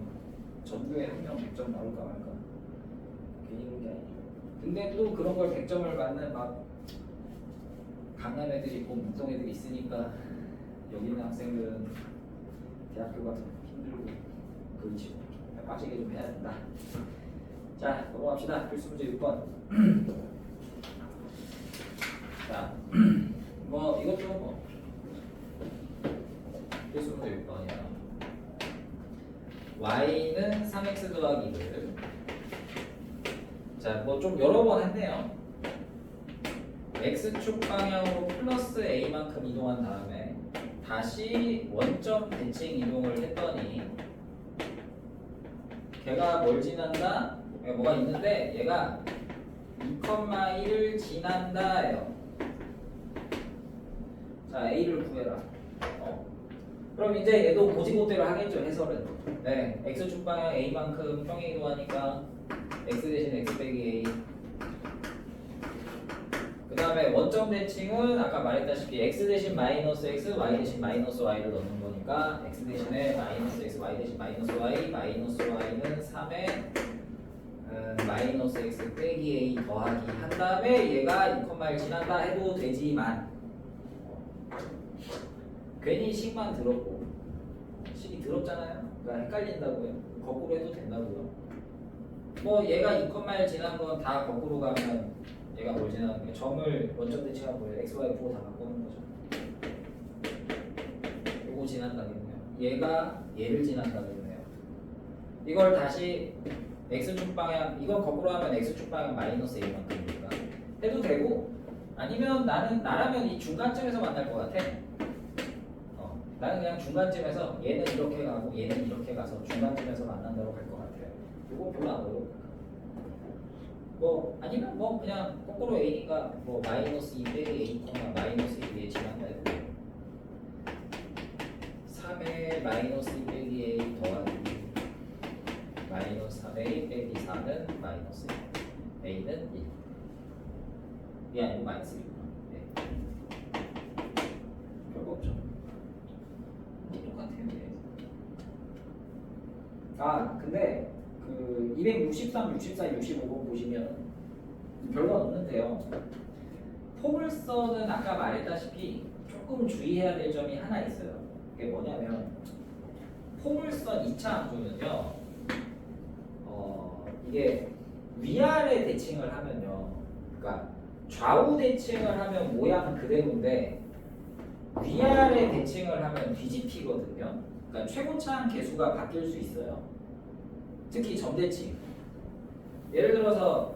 전교에 한 명 100점 나올까 말까. 괜히 그런 게 아니죠. 근데 또 그런 걸 100점을 맞는 막 강남 애들이 있고 문동 애들이 있으니까 여기 있는 학생들은 대학교가 더 힘들고 그렇지 빡시게 좀 해야 된다. 자 넘어갑시다. 필수 문제 6번. 자 뭐 이것도 뭐 필수 문제 6번이야. y는 3x 더하기 2를 자 뭐 좀 여러 번 했네요. x축 방향으로 플러스 a만큼 이동한 다음에 다시 원점 대칭 이동을 했더니 걔가 뭘 지난다? 뭐가 있는데 얘가 2,1을 지난다예요. 자 a를 구해라. 그럼 이제 얘도 고지고대로 하겠죠 해설은. 네, x축 방향 a만큼 평행 이동하니까 x 대신 x 빼기 a. 그 다음에 원점 대칭은 아까 말했다시피 x 대신 마이너스 x, y 대신 마이너스 y를 넣는 거니까 x 대신에 마이너스 x, y 대신 마이너스 y, 마이너스 y는 3에 마이너스 x 빼기 a 더하기 한 다음에 얘가 2,1 지난다 해도 되지만 괜히 식만 들었고 식이 들었잖아요. 그러니까 헷갈린다고요. 거꾸로 해도 된다고요. 뭐 얘가 2,1 지난 건 다 거꾸로 가면 얘가 뭘 지나는 거예요? 점을 원점 대칭한 거예요. x, y 부호 다 바꾸는 거죠. 요거 지난다겠네요. 얘가 얘를 지난다겠네요. 이걸 다시 x축 방향 이건 거꾸로 하면 x축 방향 마이너스 a만큼이니까 해도 되고 아니면 나라면 이 중간점에서 만날 것 같아. 나는 그냥 중간쯤에서 얘는 이렇게 가고 얘는 이렇게 가서 중간쯤에서 만난다고 갈 것 같아요. 이거 별로 안 어려워. 뭐 아니면 뭐 그냥 거꾸로 a니까 뭐 마이너스 2 빼기 a, 마이너스 2에 지난다 해도 3에 마이너스 2 빼기 a 더하기 마이너스 3a 빼기 4는 마이너스 1 a는 1 이게 아니고 마이너스 1이구나. 네. 별거 없죠. 똑같아요. 아 근데 그 263, 64, 65번 보시면 별건 없는데요. 포물선은 아까 말했다시피 조금 주의해야 될 점이 하나 있어요. 그게 뭐냐면 포물선 2차 함수는요. 이게 위아래 대칭을 하면요. 그러니까 좌우 대칭을 하면 모양 그대로인데 위아래 대칭을 하면 뒤집히거든요. 그러니까 최고차항 계수가 바뀔 수 있어요. 특히 점대칭. 예를 들어서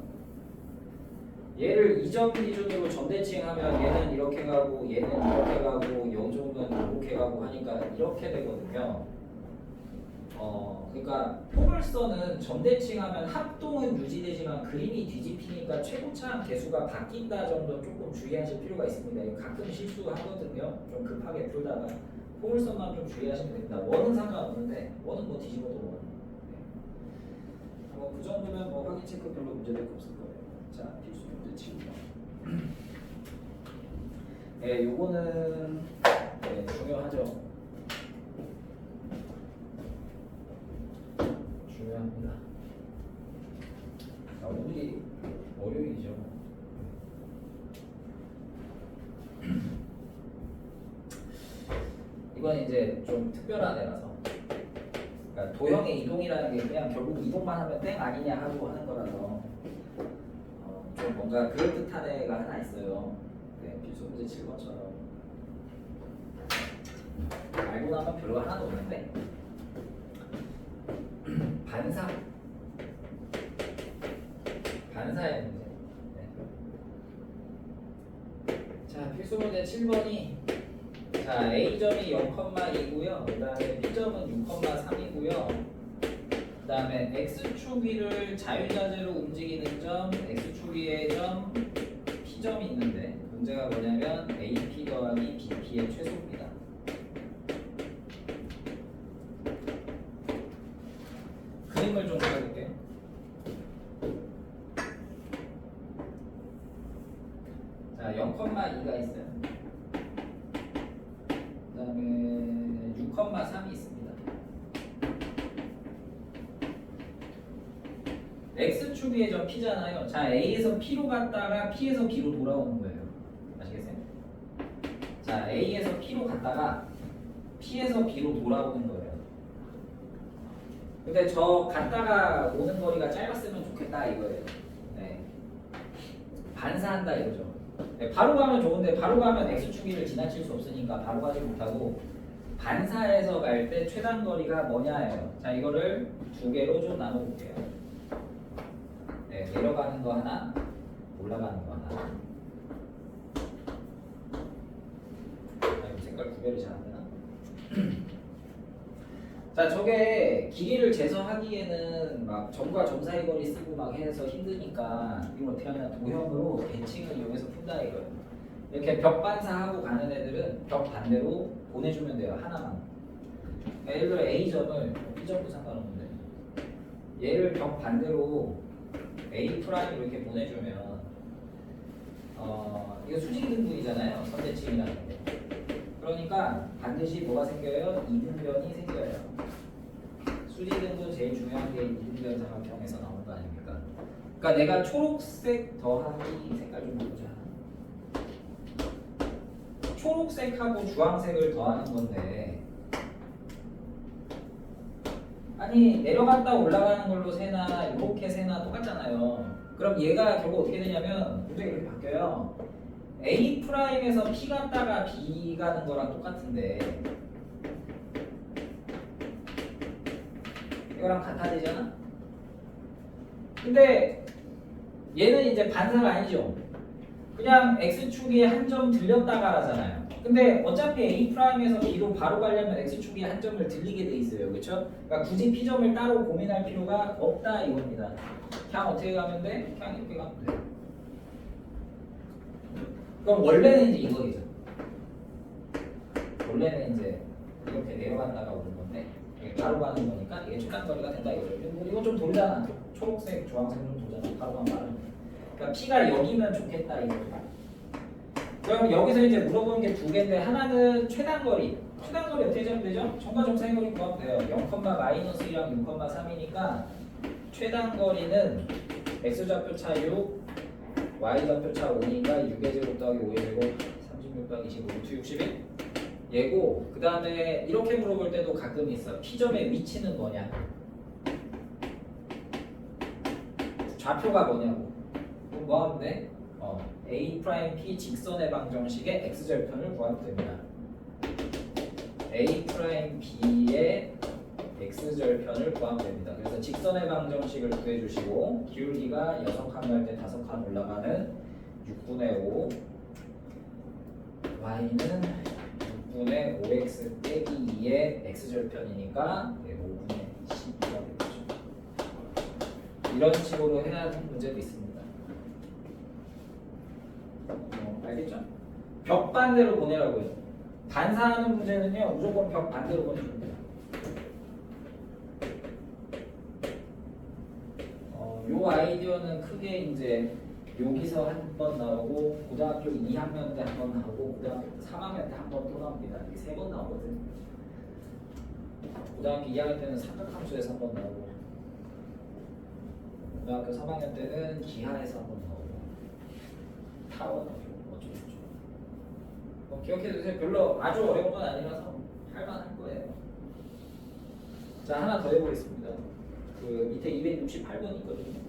얘를 2점 기준으로 전대칭하면 얘는 이렇게 가고 얘는 이렇게 가고 0점은 이렇게 가고 하니까 이렇게 되거든요. 그러니까 포물선은 전대칭하면 합동은 유지되지만 그림이 뒤집히니까 최고차항 개수가 바뀐다 정도 조금 주의하실 필요가 있습니다. 이거 가끔 실수하거든요. 좀 급하게 풀다가 포물선만 좀 주의하시면 됩니다. 원은 상관없는데 원은 뭐 뒤집어도 원. 그 정도면 뭐 확인 체크 별로 문제될 거 없을 거예요. 자, 필수 문제 치우고. 네, 요거는 네, 중요하죠. 중요합니다. 오늘이 월요일이죠. 이건 이제 좀 특별한 애라서. 그러니까 도형의 이동이라는 게 그냥 결국 이동만 하면 땡 아니냐 하고 하는 거라서 좀 뭔가 그럴듯한 애가 하나 있어요. 네, 필수 문제 7번처럼 알고 나면 별로 하나도 없는데 반사의 문제. 네. 자, 필수 문제 7번이 자, A점이 0,2고요. 그 다음에 B점은 6,3이고요. 그 다음에 X축 위를 자유자재로 움직이는 점, X축 위의 점, P점이 있는데 문제가 뭐냐면 AP 더하기 BP의 최소입니다. 그림을 좀 그려볼게요. 자, 0,2가 있어요. 그 다음에 6,3이 있습니다. X축의 점 P잖아요. 자, A에서 P로 갔다가 P에서 B로 돌아오는 거예요. 아시겠어요? 자, A에서 P로 갔다가 P에서 B로 돌아오는 거예요. 근데 저 갔다가 오는 거리가 짧았으면 좋겠다 이거예요. 네. 반사한다 이거죠. 네, 바로 가면 좋은데 바로 가면 X축위를 지나칠 수 없으니까 바로 가지 못하고 반사해서 갈 때 최단 거리가 뭐냐예요. 자, 이거를 두 개로 좀 나눠볼게요. 네, 내려가는 거 하나, 올라가는 거 하나. 색깔 구별이 잘 안 되나? 자, 저게 길이를 재서하기에는 막 점과 점 사이 거리 쓰고 막 해서 힘드니까 이걸 어떻게 하냐, 도형으로 대칭을 이용해서 푼다 이거예요. 이렇게 벽 반사하고 가는 애들은 벽 반대로 보내주면 돼요. 하나만. 그러니까 예를 들어 A점을 B점도 상관없는데 얘를 벽 반대로 A 프라임으로 이렇게 보내주면 이거 수직 등분이잖아요. 선대칭이라는 게. 그러니까 반드시 뭐가 생겨요? 이등변이 생겨요. 수직등분 제일 중요한 게 이등변 삼각형에서 나오는 거 아닙니까? 그러니까 내가 초록색 더하기 색깔 좀 보자. 초록색하고 주황색을 더하는 건데 아니 내려갔다 올라가는 걸로 세나 이렇게 세나 똑같잖아요. 그럼 얘가 결국 어떻게 되냐면 문제가 이렇게 바뀌어요. A 프라임에서 P 갔다가 B 가는 거랑 똑같은데 이거랑 같아지잖아? 근데 얘는 이제 반사가 아니죠. 그냥 X축에 한 점 들렸다가 하잖아요. 근데 어차피 A 프라임에서 B로 바로 가려면 X축에 한 점을 들리게 돼 있어요. 그렇죠? 그러니까 굳이 P점을 따로 고민할 필요가 없다 이겁니다. 그냥 어떻게 가면 돼? 그냥 이렇게 가면 돼. 그럼 원래는 이제 이거죠. 원래는 이제 이렇게 내려갔다가 오는 건데 이게 바로 가는 거니까 이게 최단거리가 된다 이거죠. 이거 좀 돌잖아. 초록색, 주황색 좀 돌잖아. 바로 가면 말은. 그러니까 P가 여기면 좋겠다 이거죠. 그럼 여기서 이제 물어보는 게 두 개인데 하나는 최단거리. 최단거리 어떻게 재면 되죠? 점과 점 사이 거리 구하면 돼요. 0,-1이랑 6,3이니까 최단거리는 x좌표차 6, y좌표차 5니까 6의 제곱 더하기 5의 제곱 36 더하기 25 루트 61 얘고 그 다음에 이렇게 물어볼 때도 가끔 있어. P점의 위치는 뭐냐? 좌표가 뭐냐고. 그럼 뭐 하면 돼? A 프라임 P 직선의 방정식의 x절편을 구하면 됩니다. A 프라임 B의 x절편을 구하면 됩니다. 그래서 직선의 방정식을 구해주시고 기울기가 6칸 갈 때 5칸 올라가는 6분의 5 y는 6분의 5x 빼기 2의 x절편이니까 5분의 12가 되겠죠. 이런 식으로 해야 하는 문제도 있습니다. 알겠죠? 벽 반대로 보내라고요. 반사하는 문제는요 무조건 벽 반대로 보내줍니다. 요 아이디어는 크게 이제 여기서 한 번 나오고 고등학교 2학년 때 한 번 나오고 고등학교 3학년 때 한 번 또 나옵니다. 이게 3번 나오거든. 고등학교 2학년 때는 삼각함수에서 한 번 나오고 고등학교 3학년 때는 기하에서 한 번 나오고 타워 나오고 어쩌고저쩌고 기억해두세요. 별로 아주 어려운 건 아니라서 할만할 거예요. 자 하나 더 해보겠습니다. 그 밑에 268번 있거든요.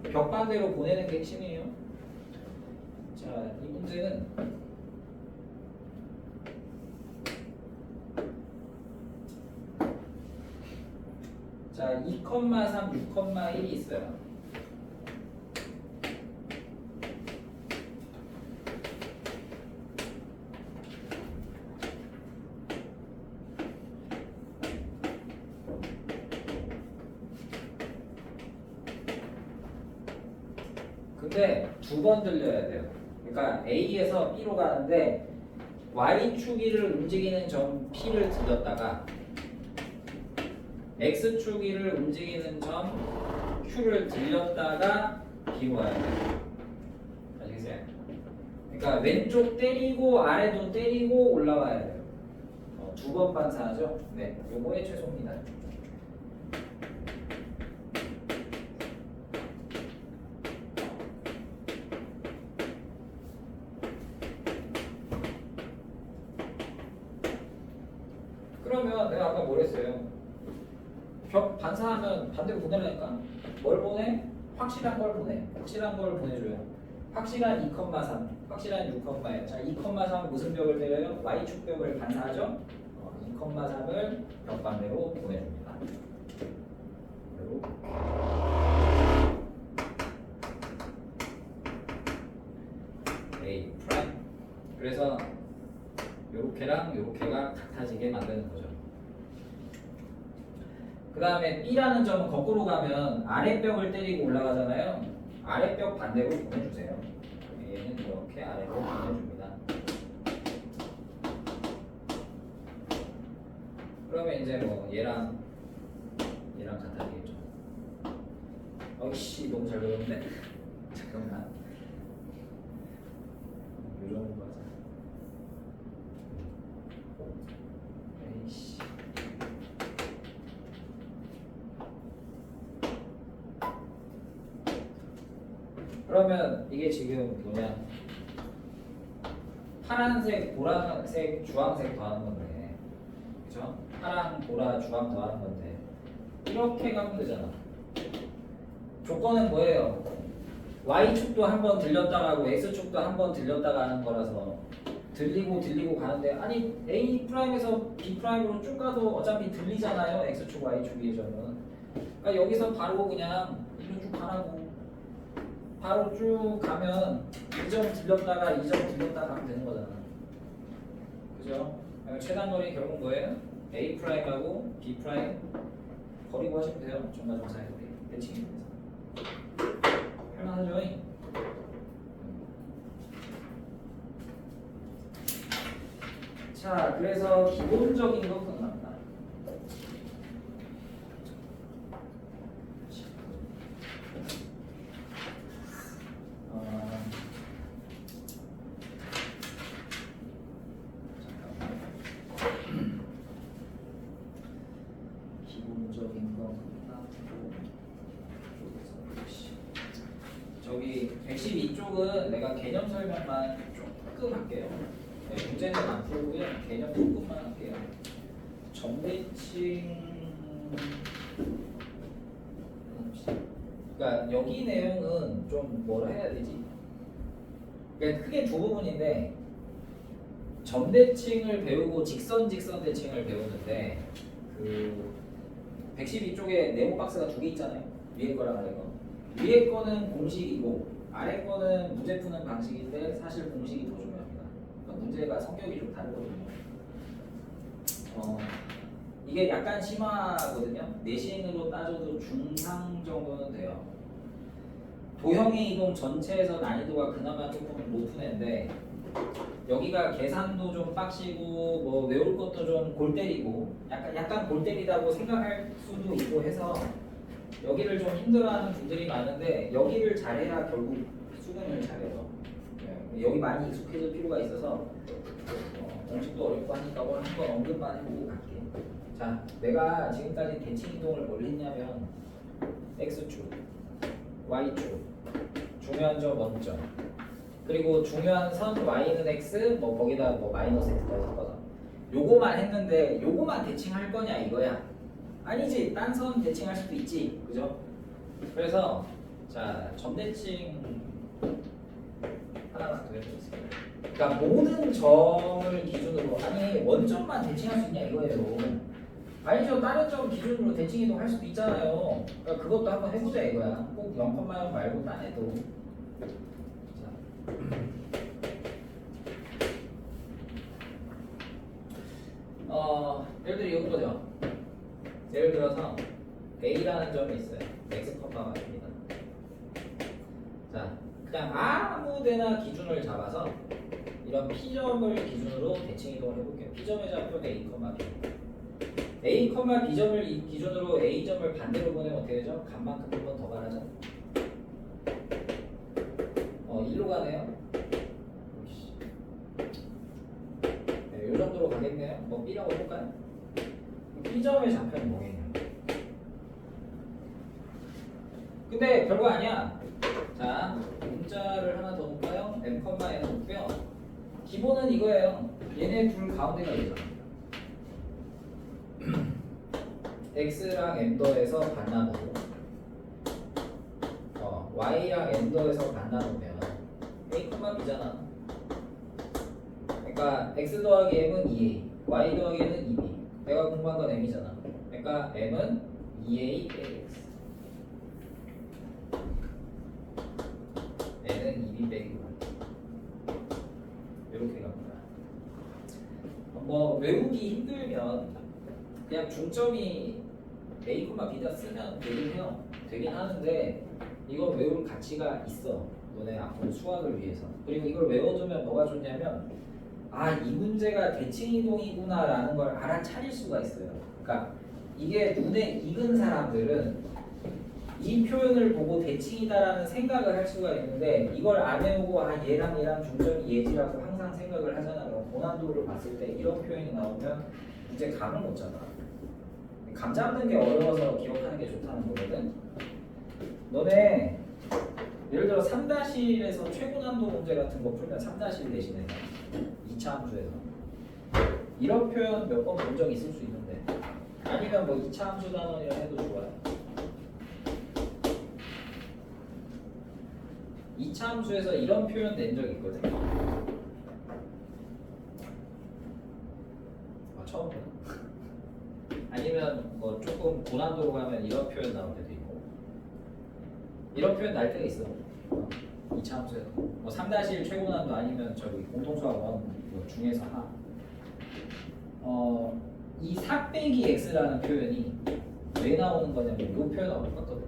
벽반대로 보내는 게 핵심이에요. 자, 이 문제는 자, 2,3, 6,1이 있어요. 근데 두 번 들려야 돼요. 그러니까 A에서 B로 가는데 Y축위를 움직이는 점 P를 들렸다가 X축위를 움직이는 점 Q를 들렸다가 B로 가야 돼요. 아시겠어요? 그러니까 왼쪽 때리고 아래도 때리고 올라와야 돼요. 두 번 반사하죠? 네, 요거의 최소입니다. 그러면 내가 아까 뭐랬어요? 벽 반사하면 반대로 보내라니까. 뭘 보내? 확실한 걸 보내. 확실한 걸 보내줘요. 확실한 2,3, 확실한 6,1. 자, 2,3은 무슨 벽을 때려요? Y축 벽을 반사하죠? 2,3을 벽 반대로 보내줍니다. 그리고 A 프라임. 그래서 요렇게랑 요렇게가 같아지게 만드는 거죠. 그 다음에 B라는 점은 거꾸로 가면 아랫벽을 때리고 올라가잖아요. 아랫벽 반대로 보내주세요. 얘는 이렇게 아래로 보내줍니다. 그러면 이제 뭐 얘랑 같아지겠죠. 어이씨 너무 잘 그렸는데? 잠깐만. 요런 거 하자. 에이씨. 그러면 이게 지금 뭐냐? 파란색, 보라색, 주황색 더하는 건데, 그죠? 파랑, 보라, 주황 더하는 건데 이렇게 가면 되잖아. 조건은 뭐예요? Y축도 한 번 들렸다가 하고 X축도 한 번 들렸다가 하는 거라서 들리고 가는데 아니 A'에서 B'으로 쭉 가도 어차피 들리잖아요. X축, Y축이 저는. 그러니까 여기서 바로 그냥 이리로 쭉 가라고. 바로 쭉 가면 이 점 들렸다가 이 점 들렸다가 하면 되는 거잖아. 그죠? 최단거리 결국 뭐예요? A'하고 B' 거리 구하시면 돼요. 정과정사의 거리. 매칭이 돼서. 할만하죠? 자, 그래서 기본적인 거 끝났다. 기본적인 거 끝났고 저기 112쪽은 내가 개념 설명만 조금 할게요. 네, 문제는 안 풀고요. 개념 조금만 할게요. 점대칭. 그러니까 여기 내용은 좀 뭐라 해야 되지? 그러니까 크게 두 부분인데 점대칭을 배우고 직선대칭을 배우는데 그 112쪽에 네모 박스가 두 개 있잖아요. 위에 거랑 아래 거. 위에 거는 공식이고 아래 거는 문제 푸는 방식인데 사실 공식이 더 중요합니다. 그러니까 문제가 성격이 좀 다르거든요. 이게 약간 심하거든요. 내신으로 따져도 중상 정도는 돼요. 도형의 이동 전체에서 난이도가 그나마 조금 높은 애인데 여기가 계산도 좀 빡시고 뭐 외울 것도 좀 골 때리고 약간 골 때리다고 생각할 수도 있고 해서 여기를 좀 힘들어하는 분들이 많은데 여기를 잘해야 결국 수능을 잘해요. 네, 여기 많이 익숙해질 필요가 있어서 공식도 어렵고 하니까 오늘 한번 언급만 해보고 갈게. 자, 내가 지금까지 대칭 이동을 뭘 했냐면 x축, y축, 중요한 점 원점, 그리고 중요한 선 y는 x, 뭐 거기다 뭐 마이너스 x까지 섞어서 요거만 했는데 요거만 대칭할 거냐 이거야. 아니지, 딴 선 대칭할 수도 있지, 그죠? 그래서 자, 점대칭 하나만 더 해보겠습니다. 그러니까 모든 점을 기준으로 아니 원점만 대칭할 수 있냐 이거예요. 아니죠, 다른 점 기준으로 대칭이동 할 수도 있잖아요. 그러니까 그것도 한번 해보자 이거야. 꼭 0,0 말고 딴 애도. 예를 들어 이거죠. 예를 들어서 A라는 점이 있어요. X 컴마가 됩니다. 자, 그냥 아무데나 기준을 잡아서 이런 P점을 기준으로 대칭 이동을 해볼게요. P점의 좌표는 A, B. A, B점을 기준으로 A점을 반대로 보내면 어떻게 되죠? 간만큼 한 번 더 가라죠? 일로 가네요. 네, 이 정도로 가겠네요. 뭐 B라고 해볼까요? B점의 좌표는 뭐겠냐? 근데 별거 아니야. 자, 문자를 하나 더 놓을까요? M, N 놓고요. 기본은 이거예요. 얘네 둘 가운데가 이잖아. X랑 M 더해서 반나누고 Y랑 M 더해서 반나누면 A, B잖아. 그러니까 X 더하기 M은 2A, Y 더하기 N은 2B. 내가 공부한 건 M이잖아. 그러니까 M은 2A 빼기 X, N은 2B 빼기 Y. 이렇게 갑니다. 뭐 외우기 힘들면 그냥 중점이 A, B다 쓰면 되긴 해요. 되긴 하는데 이건 외울 가치가 있어. 너네 앞으로 수학을 위해서. 그리고 이걸 외워두면 뭐가 좋냐면 이 문제가 대칭 이동이구나 라는 걸 알아차릴 수가 있어요. 그러니까 이게 눈에 익은 사람들은 이 표현을 보고 대칭이다라는 생각을 할 수가 있는데 이걸 안 외우고 얘랑 중점이 얘지라고 항상 생각을 하잖아. 그럼 고난도를 봤을 때 이런 표현이 나오면 문제 감을 못 잡아. 감 잡는 게 어려워서 기억하는 게 좋다는 거거든. 너네 예를 들어 3-1에서 최고난도 문제 같은 거 풀면 3-1 대신에 2차 함수에서 이런 표현 몇 번 본 적 있을 수 있는데 아니면 뭐 2차 함수 단원이라 해도 좋아요. 2차 함수에서 이런 표현 낸 적 있거든. 처음 보나? 아니면 뭐 조금 고난도로 가면 이런 표현 나올 때도 있고 이런 표현 날 때가 있어. 2차 함수에서 뭐 3-1 최고난도 아니면 저기 공통수학 1 중에서 이 4 빼기 x라는 표현이 왜 나오는 거냐면 이 표현하고 똑같거든.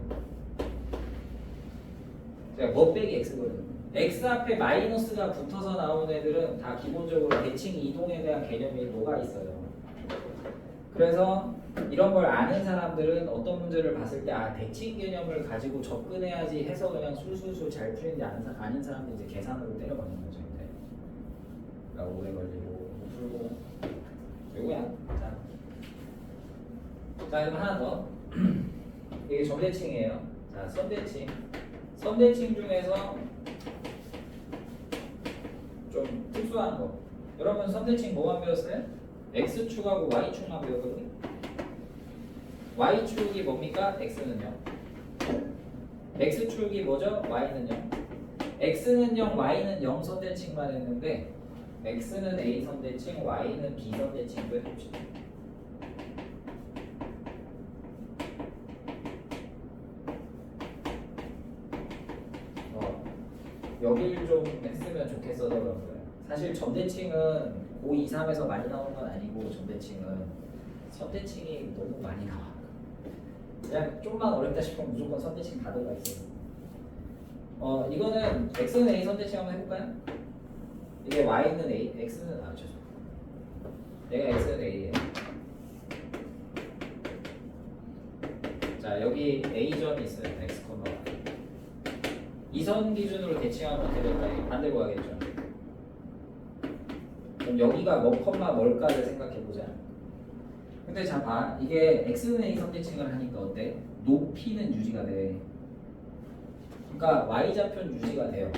제가 뭐 빼기 x거든. x 앞에 마이너스가 붙어서 나오는 애들은 다 기본적으로 대칭 이동에 대한 개념이 녹아 있어요. 그래서 이런 걸 아는 사람들은 어떤 문제를 봤을 때 대칭 개념을 가지고 접근해야지 해서 그냥 술술술 잘 풀리는데 아닌 사람들이 이제 계산으로 때려박는 거죠. 이제. 그러니까 오래 걸리고 못 풀고 요거야. 자 그럼 하나 더. 이게 점대칭이에요. 자 선대칭. 선대칭 중에서 좀 특수한 거. 여러분 선대칭 뭐만 배웠어요? X축하고 Y축만 배웠거든요. Y축이 뭡니까? X는요. X축이 뭐죠? Y는요. X는 0, Y는 0 선대칭만 했는데 X는 A 선대칭, Y는 B 선대칭도 해봅시다. 여길 좀 했으면 좋겠어더라고요. 사실 점대칭은 고 2, 3에서 많이 나오는 건 아니고 점대칭은 선대칭이 너무 많이 나와. 그냥 좀만 어렵다 싶으면 무조건 선대칭 다 들어가 있어요. 이거는 x는 a 선대칭 한번 해볼까요? 이게 y는 a, x는 죄송. 얘가 x는 a예요. 자 여기 a점이 있어요. x, y. 이 선 기준으로 대칭하면 어떻게 될까요? 반대로 가겠죠. 그럼 여기가 뭐 컴마 뭘까를 생각해보자. 근데 자 봐. 이게 x는 a 선대칭을 하니까 어때? 높이는 유지가 돼. 그러니까 y좌표는 유지가 돼요.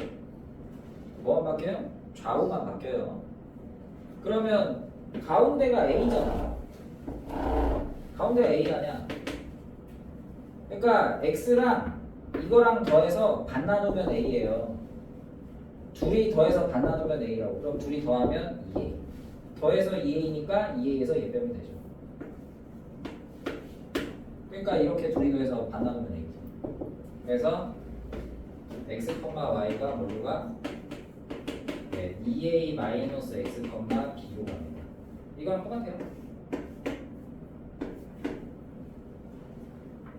뭐만 바뀌어요? 좌우만 바뀌어요. 그러면 가운데가 a잖아. 가운데가 a 아니야. 그러니까 x랑 이거랑 더해서 반 나누면 a예요. 둘이 더해서 반 나누면 a라고. 그럼 둘이 더하면 2a. 더해서 2a니까 2a에서 얘 빼면 되죠. 그러니까 이렇게 둘이 더해서 반 나누면 a. 그래서 x, y가 뭘로 가? 네, 2a 마이너스 x, b로 갑니다. 이거랑 똑같아요.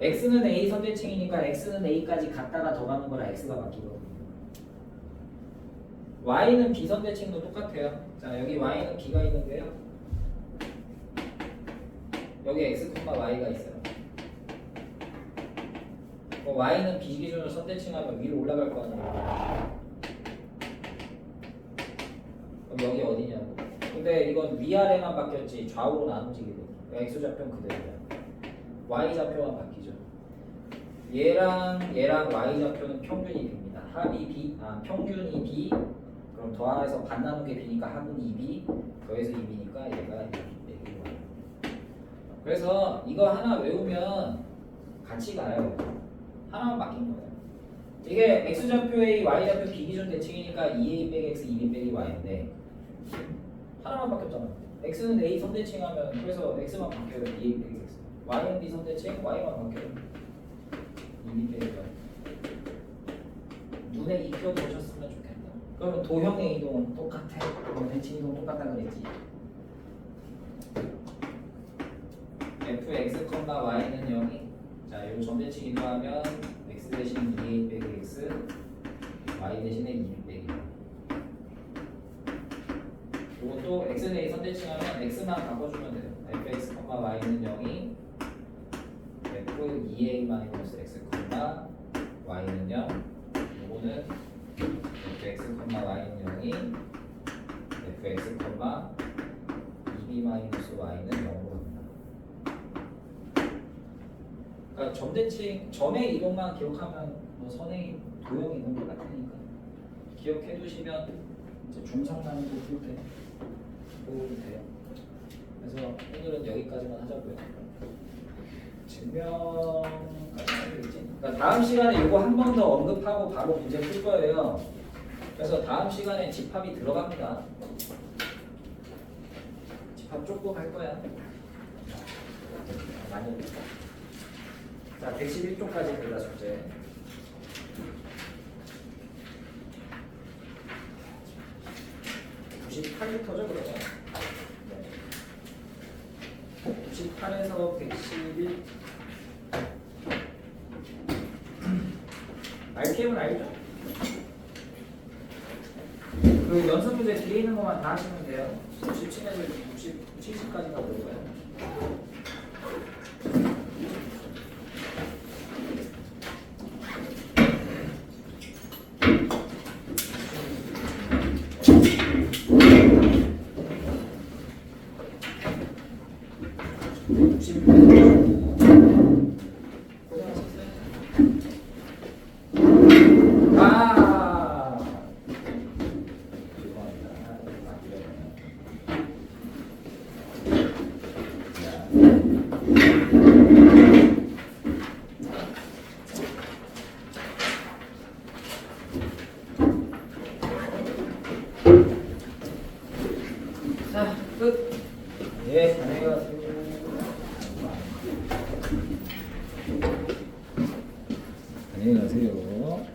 x는 a 선대칭이니까 x는 a까지 갔다가 더 가는 거라 x가 바뀌거든요. y는 b 선대칭도 똑같아요. 자 여기 y는 b가 있는데요. 여기 x, y가 있어요. y는 b 기준으로 선대칭하면 위로 올라갈 거 아니에요. 그럼 여기 어디냐고. 근데 이건 위아래만 바뀌었지 좌우로는 안 움직이거든요. x좌표는 그대로야. y좌표만 바뀌죠. 얘랑 y좌표는 평균이 b입니다. 합이 b, 평균이 b. 그럼 더해서 반 나누게 b니까 합은 2b. 더해서 2b니까 얘가 2b. 그래서 이거 하나 외우면 같이 가요. 하나만 바뀐 거예요. 이게 x좌표 a, y좌표 b 기준 대칭이니까 2a 빼기 x, 2b 빼기 y인데 하나만 바뀌었잖아. x는 a 선대칭하면 그래서 x만 바뀌어요. 2a 빼기 x. y는 b 선대칭, y만 바뀌어요. 2b 빼기 y. 눈에 익혀보셨으면 좋겠다. 그러면 도형의 이동은 똑같아. 대칭 이동 똑같다 그랬지. fx, y는 0이 자, 요 점대칭 이동하면 x 대신 2a 빼기 x, y 대신에 2b 빼기 y. 이것도 x는 a 선대칭하면 x만 바꿔주면 돼요. fx, y는 0이 f 2a 마이너스 x, y는 0. 요거는 fx, y는 0이 fx, 2b 마이너스 y는 0으로 갑니다. 그러니까 점대칭 점의 이동만 기억하면 뭐 선의 도형 이동 똑같으니까 기억해 두시면 이제 중3 난이도 풀 때 도움이 돼요. 그래서 오늘은 여기까지만 하자고요. 증명까지 하면 되겠지. 그러니까 다음 시간에 이거 한 번 더 언급하고 바로 문제 풀 거예요. 그래서 다음 시간에 집합이 들어갑니다. 집합 조금 할 거야. 많이 해볼까? 자, 111쪽까지입니다, 숙제. (98m죠) 그러면. 네. 98에서 111. RPM은 알죠? 그 연습 문제 뒤에 있는 것만 다 하시면 돼요. 97에서 70까지가 어려워요. 자, 끝. 예, 안녕히 가세요. 안녕히 가세요.